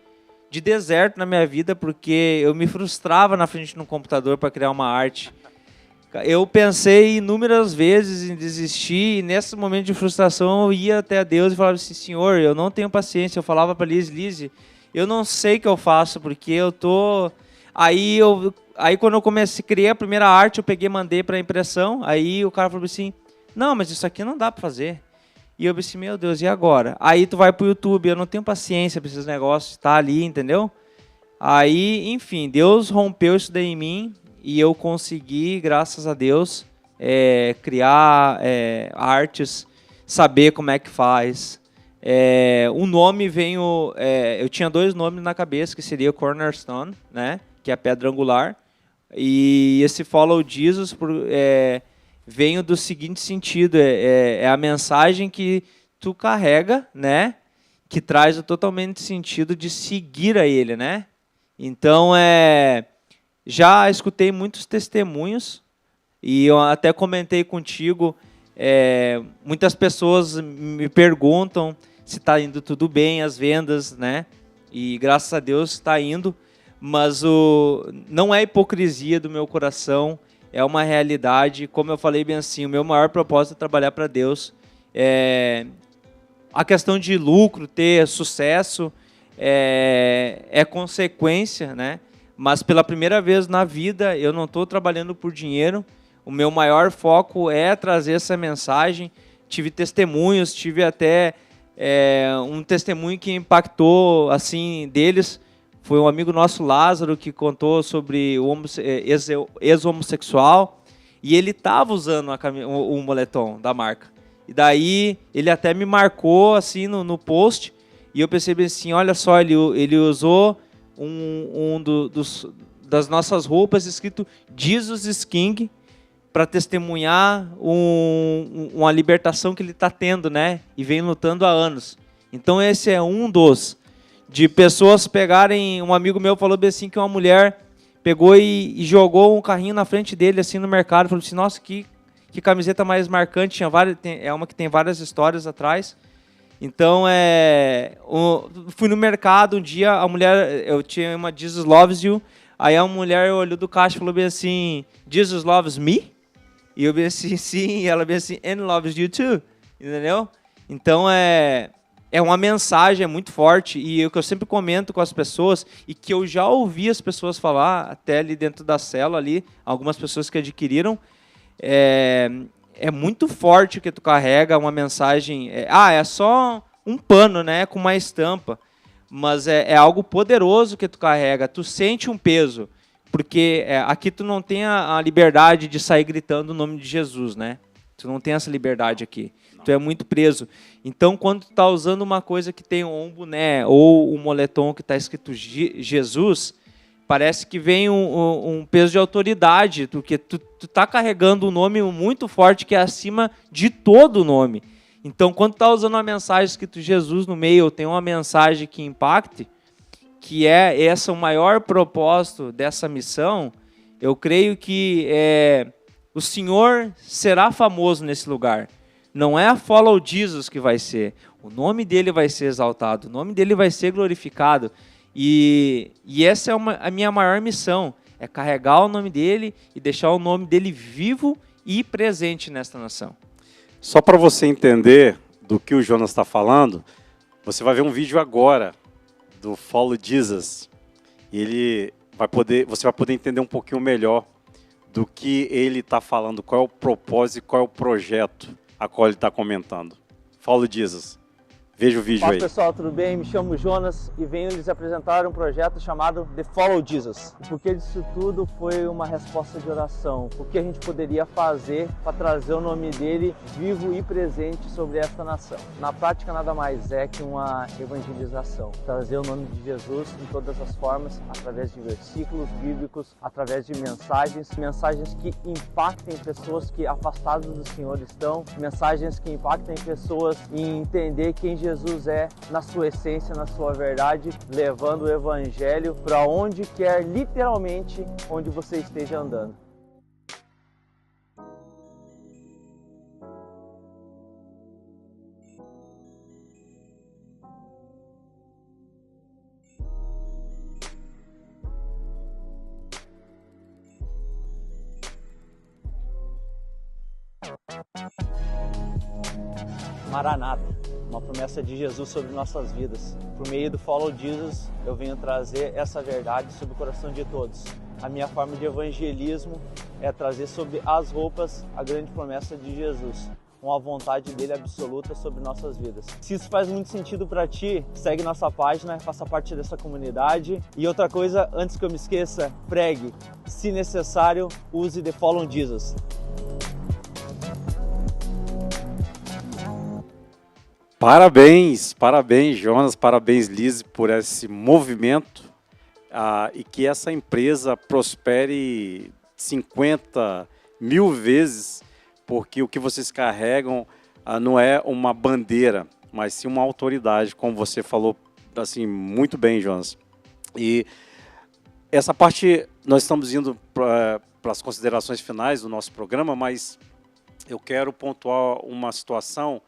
deserto na minha vida, porque eu me frustrava na frente de um computador para criar uma arte. Eu pensei inúmeras vezes em desistir, e nesse momento de frustração eu ia até Deus e falava assim, Senhor, eu não tenho paciência. Eu falava para Liz, eu não sei o que eu faço, porque eu tô... Aí quando eu criei a primeira arte, eu peguei e mandei para impressão, aí o cara falou assim, não, mas isso aqui não dá para fazer. E eu pensei, meu Deus, e agora? Aí tu vai pro YouTube, eu não tenho paciência para esses negócios, tá ali, entendeu? Aí, enfim, Deus rompeu isso daí em mim, e eu consegui, graças a Deus, criar artes, saber como é que faz. O nome veio... eu tinha 2 nomes na cabeça, que seria Cornerstone, né, que é a pedra angular, e esse Follow Jesus veio do seguinte sentido, é a mensagem que tu carrega, né, que traz o totalmente sentido de seguir a Ele, né? Então, já escutei muitos testemunhos e eu até comentei contigo, muitas pessoas me perguntam se está indo tudo bem, as vendas, né? E graças a Deus está indo, mas não é hipocrisia do meu coração, é uma realidade. Como eu falei bem assim, o meu maior propósito é trabalhar para Deus. A questão de lucro, ter sucesso, é consequência, né? Mas pela primeira vez na vida eu não estou trabalhando por dinheiro. O meu maior foco é trazer essa mensagem. Tive testemunhos, tive até um testemunho que impactou assim deles. Foi um amigo nosso, Lázaro, que contou sobre o ex-homossexual e ele estava usando o moletom da marca. E daí ele até me marcou assim no post e eu percebi assim, olha só, ele usou das nossas roupas escrito Jesus is King para testemunhar uma libertação que ele está tendo, né? E vem lutando há anos. Então esse é um dos de pessoas pegarem. Um amigo meu falou bem assim que uma mulher pegou e jogou um carrinho na frente dele assim no mercado, falou assim, nossa, que camiseta mais marcante, é uma que tem várias histórias atrás. Então, fui no mercado um dia, a mulher, eu tinha uma Jesus Loves You, aí a mulher olhou do caixa e falou bem assim, Jesus loves me? E eu bem assim, sim, e ela bem assim, and loves you too, entendeu? Então, é uma mensagem muito forte, e o que eu sempre comento com as pessoas, e que eu já ouvi as pessoas falar, até ali dentro da célula, ali, algumas pessoas que adquiriram, é muito forte o que tu carrega, uma mensagem, é só um pano, né, com uma estampa, mas é algo poderoso que tu carrega, tu sente um peso, porque aqui tu não tem a liberdade de sair gritando o nome de Jesus, né? Tu não tem essa liberdade aqui. Tu é muito preso. Então, quando tu tá usando uma coisa que tem um boné ou um moletom que está escrito Jesus, parece que vem um peso de autoridade, porque tu tá carregando um nome muito forte que é acima de todo nome. Então, quando tu tá usando uma mensagem escrito Jesus no meio, ou tem uma mensagem que impacte, que é o maior propósito dessa missão, eu creio que o Senhor será famoso nesse lugar. Não é a Follow Jesus que vai ser. O nome dele vai ser exaltado, o nome dele vai ser glorificado. E essa é a minha maior missão, é carregar o nome dele e deixar o nome dele vivo e presente nesta nação. Só para você entender do que o Jonas está falando, você vai ver um vídeo agora do Follow Jesus. E você vai poder entender um pouquinho melhor do que ele está falando, qual é o propósito, qual é o projeto a qual ele está comentando. Follow Jesus. Veja o vídeo Fala, aí. pessoal, tudo bem? Me chamo Jonas e venho lhes apresentar um projeto chamado The Follow Jesus. O porquê disso tudo foi uma resposta de oração. O que a gente poderia fazer para trazer o nome dele vivo e presente sobre esta nação. Na prática, nada mais é que uma evangelização. Trazer o nome de Jesus em todas as formas, através de versículos bíblicos, através de mensagens que impactem pessoas que afastadas do Senhor estão, mensagens que impactem pessoas em entender quem Jesus é na sua essência, na sua verdade, levando o evangelho para onde quer, literalmente, onde você esteja andando. Maranata, uma promessa de Jesus sobre nossas vidas. Por meio do Follow Jesus, eu venho trazer essa verdade sobre o coração de todos. A minha forma de evangelismo é trazer sobre as roupas a grande promessa de Jesus, uma vontade dele absoluta sobre nossas vidas. Se isso faz muito sentido para ti, segue nossa página, faça parte dessa comunidade. E outra coisa, antes que eu me esqueça, pregue. Se necessário, use The Follow Jesus. Parabéns, Jonas, parabéns, Liz, por esse movimento e que essa empresa prospere 50 mil vezes, porque o que vocês carregam não é uma bandeira, mas sim uma autoridade, como você falou assim muito bem, Jonas. E essa parte nós estamos indo para as considerações finais do nosso programa, mas eu quero pontuar uma situação.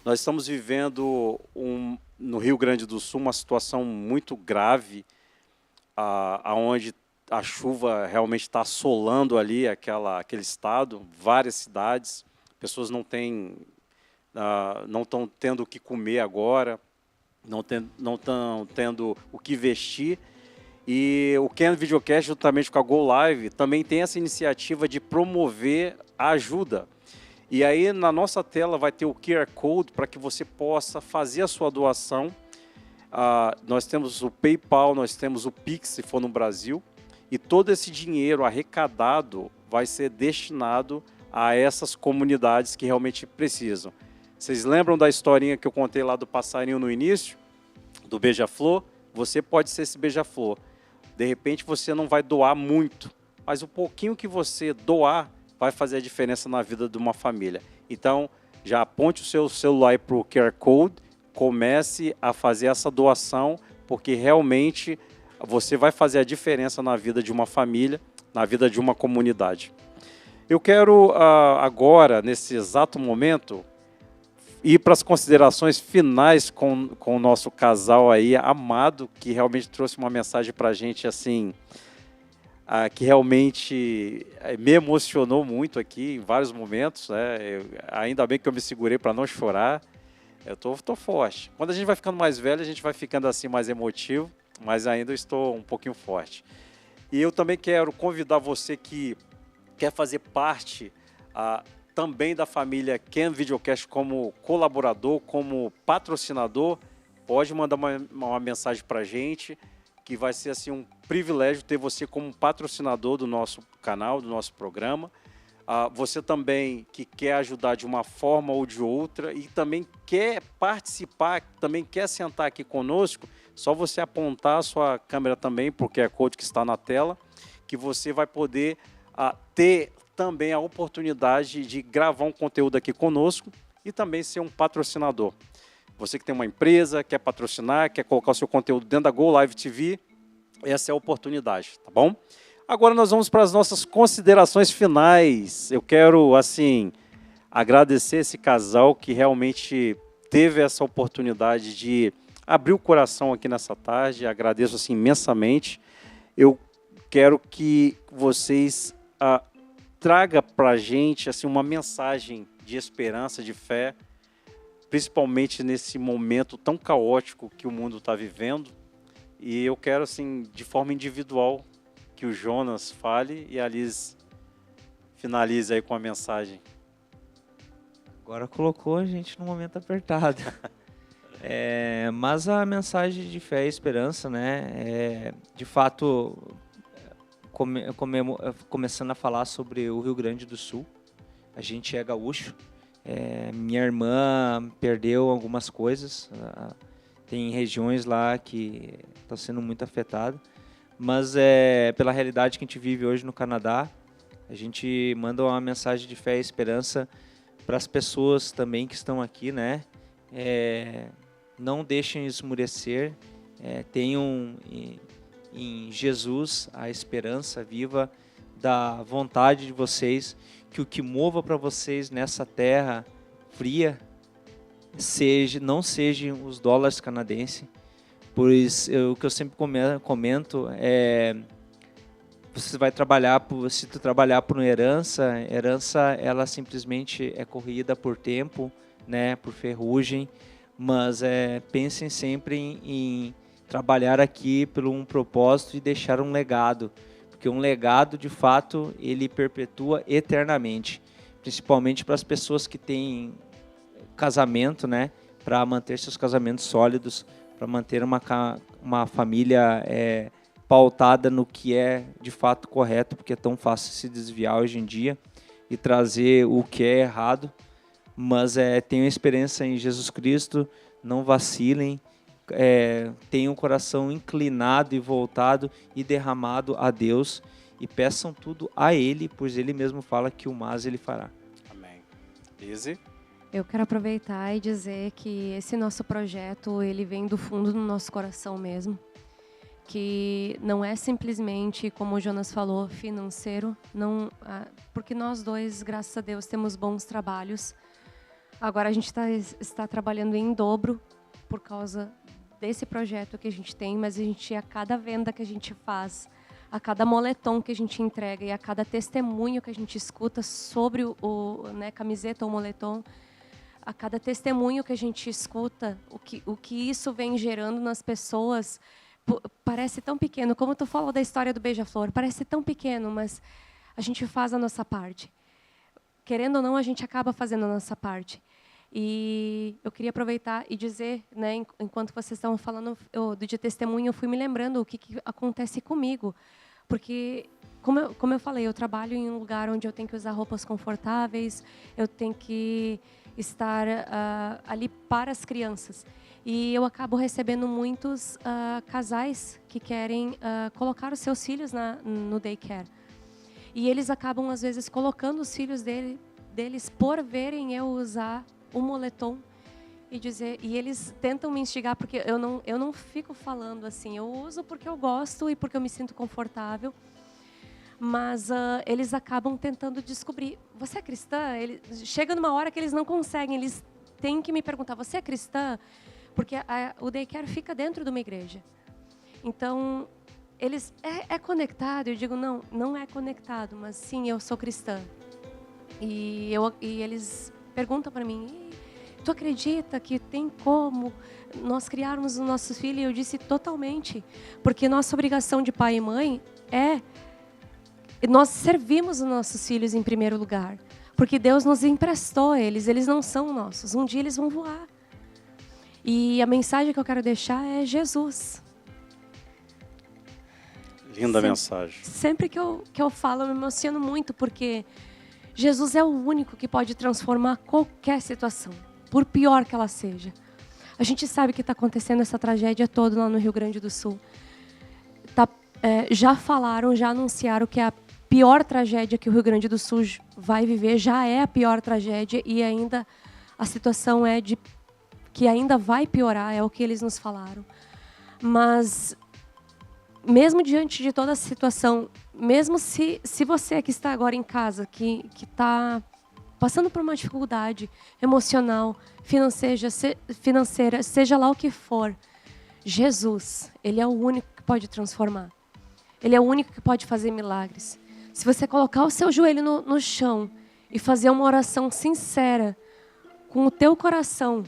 Nós estamos vivendo no Rio Grande do Sul uma situação muito grave, aonde a chuva realmente está assolando ali aquele estado, várias cidades, pessoas não estão tendo o que comer agora, não estão tendo o que vestir. E o Ken Videocast, juntamente com a Go Live, também tem essa iniciativa de promover a ajuda. E aí na nossa tela vai ter o QR Code para que você possa fazer a sua doação. Nós temos o PayPal, nós temos o Pix, se for no Brasil. E todo esse dinheiro arrecadado vai ser destinado a essas comunidades que realmente precisam. Vocês lembram da historinha que eu contei lá do passarinho no início? Do beija-flor? Você pode ser esse beija-flor. De repente você não vai doar muito, mas o pouquinho que você doar vai fazer a diferença na vida de uma família. Então, já aponte o seu celular para o QR Code, comece a fazer essa doação, porque realmente você vai fazer a diferença na vida de uma família, na vida de uma comunidade. Eu quero agora, nesse exato momento, ir para as considerações finais com o nosso casal aí, amado, que realmente trouxe uma mensagem para a gente, assim, que realmente me emocionou muito aqui em vários momentos, né? Ainda bem que eu me segurei para não chorar. Eu tô forte. Quando a gente vai ficando mais velho, a gente vai ficando assim mais emotivo, mas ainda estou um pouquinho forte. E eu também quero convidar você que quer fazer parte também da família Ken Videocast como colaborador, como patrocinador, pode mandar uma mensagem para a gente, que vai ser assim um privilégio ter você como patrocinador do nosso canal, do nosso programa. Você também que quer ajudar de uma forma ou de outra e também quer participar, também quer sentar aqui conosco, só você apontar a sua câmera também para o QR Code que está na tela, que você vai poder ter também a oportunidade de gravar um conteúdo aqui conosco e também ser um patrocinador. Você que tem uma empresa, quer patrocinar, quer colocar o seu conteúdo dentro da Go Live TV, essa é a oportunidade, tá bom? Agora nós vamos para as nossas considerações finais. Eu quero, assim, agradecer esse casal que realmente teve essa oportunidade de abrir o coração aqui nessa tarde. Agradeço, assim, imensamente. Eu quero que vocês tragam para a gente, assim, uma mensagem de esperança, de fé, principalmente nesse momento tão caótico que o mundo está vivendo. E eu quero, assim, de forma individual, que o Jonas fale e a Liz finalize aí com a mensagem. Agora colocou a gente num momento apertado. Mas a mensagem de fé e esperança, né? De fato, começando a falar sobre o Rio Grande do Sul. A gente é gaúcho. Minha irmã perdeu algumas coisas. Tem regiões lá que estão sendo muito afetadas. Mas pela realidade que a gente vive hoje no Canadá, a gente manda uma mensagem de fé e esperança para as pessoas também que estão aqui, né? Não deixem esmurecer, tenham em Jesus a esperança viva da vontade de vocês, que o que mova para vocês nessa terra fria não sejam os dólares canadenses, pois o que eu sempre comento você vai trabalhar se tu trabalhar por uma herança ela simplesmente é corrida por tempo, né, por ferrugem, mas pensem sempre em trabalhar aqui por um propósito e deixar um legado, porque um legado de fato ele perpetua eternamente, principalmente para as pessoas que têm casamento, né, para manter seus casamentos sólidos, para manter uma família pautada no que é de fato correto, porque é tão fácil se desviar hoje em dia e trazer o que é errado. Mas tenham experiência em Jesus Cristo, não vacilem, tenham o coração inclinado e voltado e derramado a Deus e peçam tudo a Ele, pois Ele mesmo fala que o mais Ele fará. Amém. Lizzy? Eu quero aproveitar e dizer que esse nosso projeto, ele vem do fundo do nosso coração mesmo. que não é simplesmente, como o Jonas falou, financeiro, não, porque nós dois, graças a Deus, temos bons trabalhos. Agora a gente está trabalhando em dobro por causa desse projeto que a gente tem, mas a cada venda que a gente faz, a cada moletom que a gente entrega e a cada testemunho que a gente escuta sobre né, camiseta ou moletom, a cada testemunho que a gente escuta, o que isso vem gerando nas pessoas, parece tão pequeno. Como tu falou da história do Beija-Flor, parece tão pequeno, mas a gente faz a nossa parte. Querendo ou não, a gente acaba fazendo a nossa parte. E eu queria aproveitar e dizer, né, enquanto vocês estavam falando de testemunho, eu fui me lembrando o que acontece comigo. Porque, como eu falei, eu trabalho em um lugar onde eu tenho que usar roupas confortáveis, eu tenho que estar ali para as crianças. E eu acabo recebendo muitos casais que querem colocar os seus filhos no daycare. E eles acabam, às vezes, colocando os filhos deles por verem eu usar o moletom e eles tentam me instigar, porque eu não fico falando assim, eu uso porque eu gosto e porque eu me sinto confortável, mas eles acabam tentando descobrir, você é cristã? Chega numa hora que eles não conseguem, eles têm que me perguntar, você é cristã? Porque o daycare fica dentro de uma igreja. Então, eles, é conectado? Eu digo, não é conectado, mas sim, eu sou cristã. E eles perguntam para mim, tu acredita que tem como nós criarmos os nossos filhos? E eu disse, totalmente. Porque nossa obrigação de pai e mãe nós servimos os nossos filhos em primeiro lugar. Porque Deus nos emprestou eles não são nossos. Um dia eles vão voar. E a mensagem que eu quero deixar é Jesus. Linda mensagem. Sempre que eu falo, eu me emociono muito, porque Jesus é o único que pode transformar qualquer situação, por pior que ela seja. A gente sabe que está acontecendo essa tragédia toda lá no Rio Grande do Sul. Já anunciaram que é a pior tragédia que o Rio Grande do Sul vai viver, já é a pior tragédia e ainda a situação é que ainda vai piorar, é o que eles nos falaram. Mas, mesmo diante de toda a situação, mesmo se você que está agora em casa, que está passando por uma dificuldade emocional, financeira, seja lá o que for, Jesus, Ele é o único que pode transformar. Ele é o único que pode fazer milagres. Se você colocar o seu joelho no chão e fazer uma oração sincera, com o teu coração,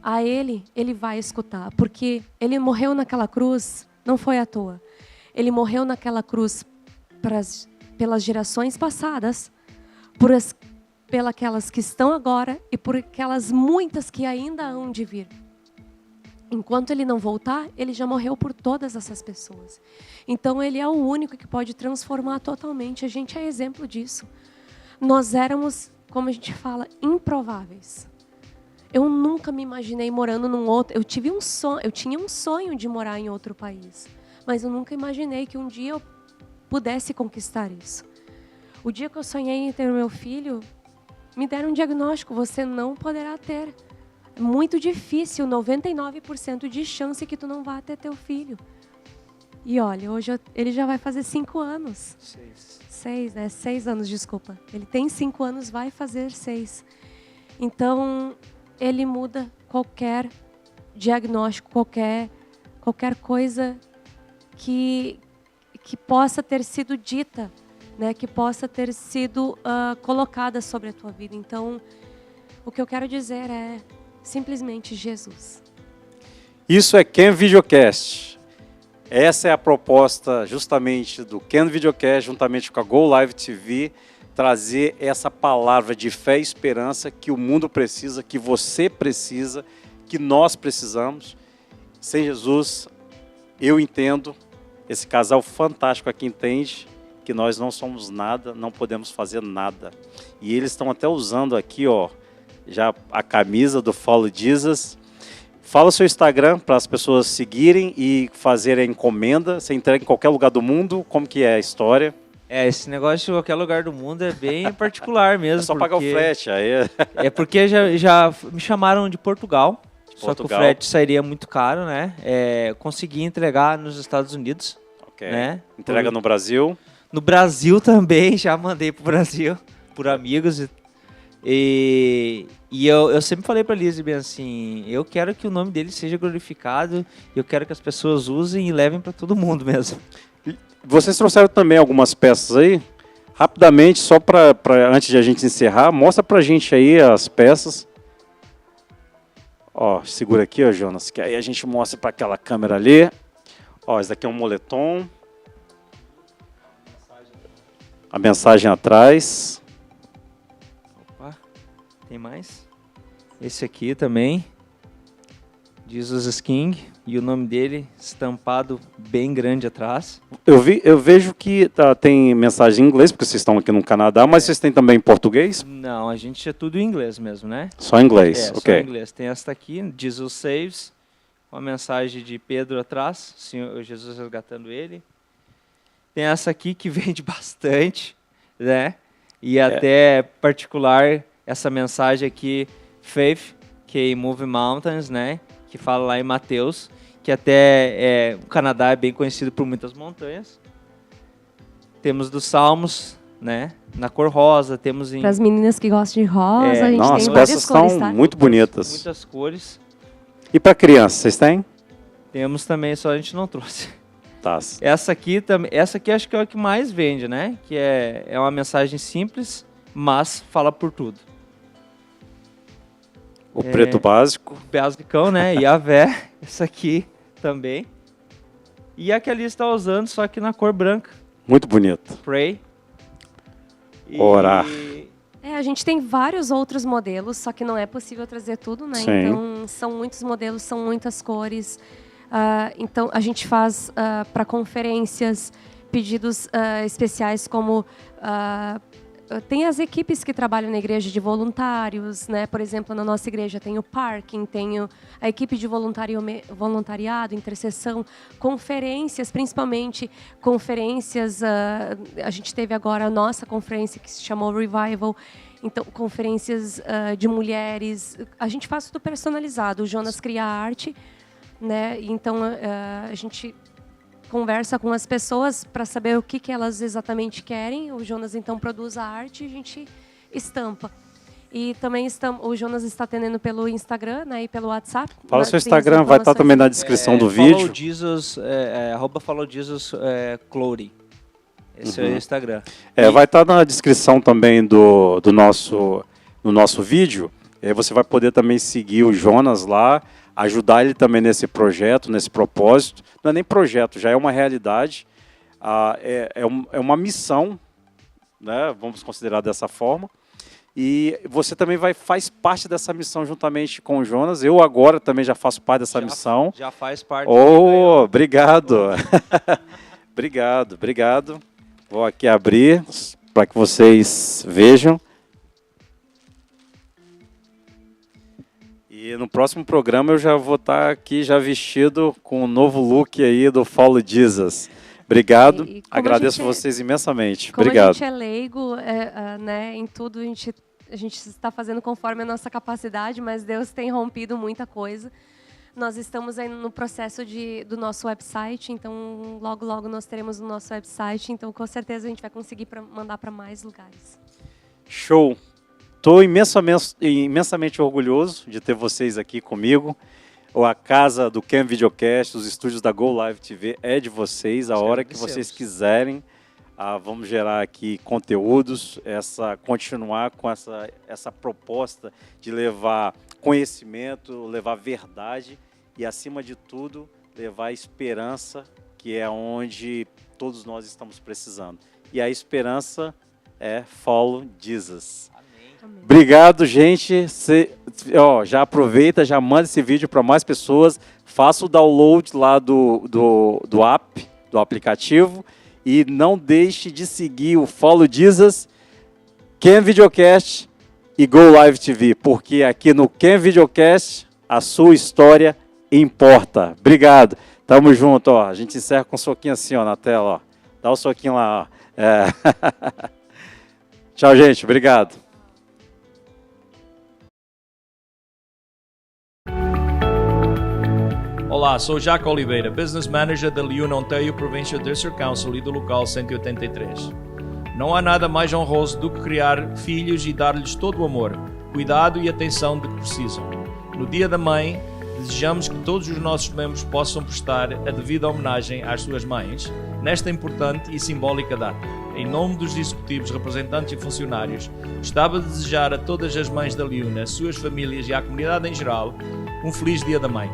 a Ele vai escutar. Porque Ele morreu naquela cruz, não foi à toa. Ele morreu naquela cruz pelas gerações passadas, pelas que estão agora e por aquelas muitas que ainda hão de vir. Enquanto Ele não voltar, Ele já morreu por todas essas pessoas. Então, Ele é o único que pode transformar totalmente. A gente é exemplo disso. Nós éramos, como a gente fala, improváveis. Eu nunca me imaginei morando num outro... Eu tinha um sonho de morar em outro país. Mas eu nunca imaginei que um dia eu pudesse conquistar isso. O dia que eu sonhei em ter meu filho, me deram um diagnóstico, você não poderá ter. É muito difícil, 99% de chance que tu não vá ter teu filho. E olha, hoje ele já vai fazer 5 anos. 6 anos, desculpa. Ele tem 5 anos, vai fazer 6. Então, ele muda qualquer diagnóstico, qualquer coisa que possa ter sido dita, né, que possa ter sido colocada sobre a tua vida. Então, o que eu quero dizer é simplesmente Jesus. Isso é Ken Videocast. Essa é a proposta justamente do Ken Videocast, juntamente com a Go Live TV, trazer essa palavra de fé e esperança que o mundo precisa, que você precisa, que nós precisamos. Sem Jesus, eu entendo, esse casal fantástico aqui entende que nós não somos nada, não podemos fazer nada. E eles estão até usando aqui, ó, já a camisa do Follow Jesus. Fala o seu Instagram para as pessoas seguirem e fazerem a encomenda. Você entrega em qualquer lugar do mundo? Como que é a história? Esse negócio de qualquer lugar do mundo é bem particular mesmo. É só pagar o frete. Aí é porque já me chamaram de Portugal. Só que o Portugal. frete sairia muito caro, né? Consegui entregar nos Estados Unidos, Ok. né? Entrega no Brasil. No Brasil também, já mandei pro Brasil, por amigos. E eu sempre falei pra Lisbeth assim, eu quero que o nome dele seja glorificado, eu quero que as pessoas usem e levem pra todo mundo mesmo. Vocês trouxeram também algumas peças aí. Rapidamente, só para antes de a gente encerrar, mostra pra gente aí as peças. Ó, segura aqui, ó, Jonas, que aí a gente mostra para aquela câmera ali. Ó, esse daqui é um moletom. A mensagem atrás. Opa, tem mais? Esse aqui também, Jesus is King, e o nome dele estampado bem grande atrás. Eu vejo que tem mensagem em inglês, porque vocês estão aqui no Canadá, mas vocês têm também em português? Não, a gente é tudo em inglês mesmo, né? Só em inglês, Só ok. em inglês. Tem esta aqui, Jesus Saves, com a mensagem de Pedro atrás, Senhor Jesus resgatando ele. Tem essa aqui que vende bastante, né? E até particular, essa mensagem aqui, Faith, que move mountains, né? Que fala lá em Mateus, que até o Canadá é bem conhecido por muitas montanhas. Temos dos Salmos, né? Na cor rosa, temos em Para as meninas que gostam de rosa, a gente Nossa, tem as várias peças cores, estão tá? muito bonitas. muitas cores. E para criança, vocês têm? Temos também, só a gente não trouxe. Tá. Essa aqui acho que é a que mais vende, né? Que é uma mensagem simples, mas fala por tudo. O preto básico. Basicão, né? Yahvé, essa aqui também. E a que a Alice está usando, só que na cor branca. Muito bonito. Pray. Orar. A gente tem vários outros modelos, só que não é possível trazer tudo, né? Sim. Então, são muitos modelos, são muitas cores. Então, a gente faz para conferências pedidos especiais como... tem as equipes que trabalham na igreja de voluntários, né? Por exemplo, na nossa igreja tem o parking, tem a equipe de voluntariado, intercessão, conferências, principalmente conferências. A gente teve agora a nossa conferência que se chamou Revival. Então, conferências de mulheres. A gente faz tudo personalizado. O Jonas cria a arte, né? Então, a gente conversa com as pessoas para saber o que elas exatamente querem. O Jonas, então, produz a arte e a gente estampa. E também o Jonas está atendendo pelo Instagram, né, e pelo WhatsApp. Fala seu Instagram, vai estar também na descrição do vídeo. Follow Jesus, @Follow Jesus Clothing. Esse é o Instagram. Vai estar na descrição também do nosso vídeo. Você vai poder também seguir o Jonas lá, ajudar ele também nesse projeto, nesse propósito. Não é nem projeto, já é uma realidade. É uma missão, né? Vamos considerar dessa forma. E você também faz parte dessa missão juntamente com o Jonas. Eu agora também já faço parte dessa missão. Já faz parte. Obrigado. Obrigado. Vou aqui abrir para que vocês vejam. E no próximo programa eu já vou estar aqui já vestido com um novo look aí do Follow Jesus. Obrigado, agradeço vocês imensamente. Como Obrigado. a gente é leigo, né, em tudo a gente está fazendo conforme a nossa capacidade, mas Deus tem rompido muita coisa. Nós estamos aí no processo do nosso website, então logo nós teremos o nosso website, então com certeza a gente vai conseguir mandar para mais lugares. Show! Estou imensamente orgulhoso de ter vocês aqui comigo. A casa do Ken Videocast, os estúdios da Go Live TV é de vocês. A hora que vocês quiserem, vamos gerar aqui conteúdos, continuar com essa proposta de levar conhecimento, levar verdade e, acima de tudo, levar esperança, que é onde todos nós estamos precisando. E a esperança é Follow Jesus. Obrigado, gente. Já aproveita, já manda esse vídeo para mais pessoas. Faça o download lá do app, do aplicativo. E não deixe de seguir o Follow Jesus, Ken Videocast e Go Live TV. Porque aqui no Ken Videocast, a sua história importa. Obrigado. Tamo junto. Ó. A gente encerra com um soquinho assim ó, na tela. Ó. Dá o soquinho lá. Ó. Tchau, gente. Obrigado. Olá, sou Jaco Oliveira, Business Manager da Liuna Ontario Provincial District Council e do local 183. Não há nada mais honroso do que criar filhos e dar-lhes todo o amor, cuidado e atenção de que precisam. No Dia da Mãe, desejamos que todos os nossos membros possam prestar a devida homenagem às suas mães, nesta importante e simbólica data. Em nome dos executivos, representantes e funcionários, gostava de desejar a todas as mães da Liuna, suas famílias e à comunidade em geral, um feliz Dia da Mãe.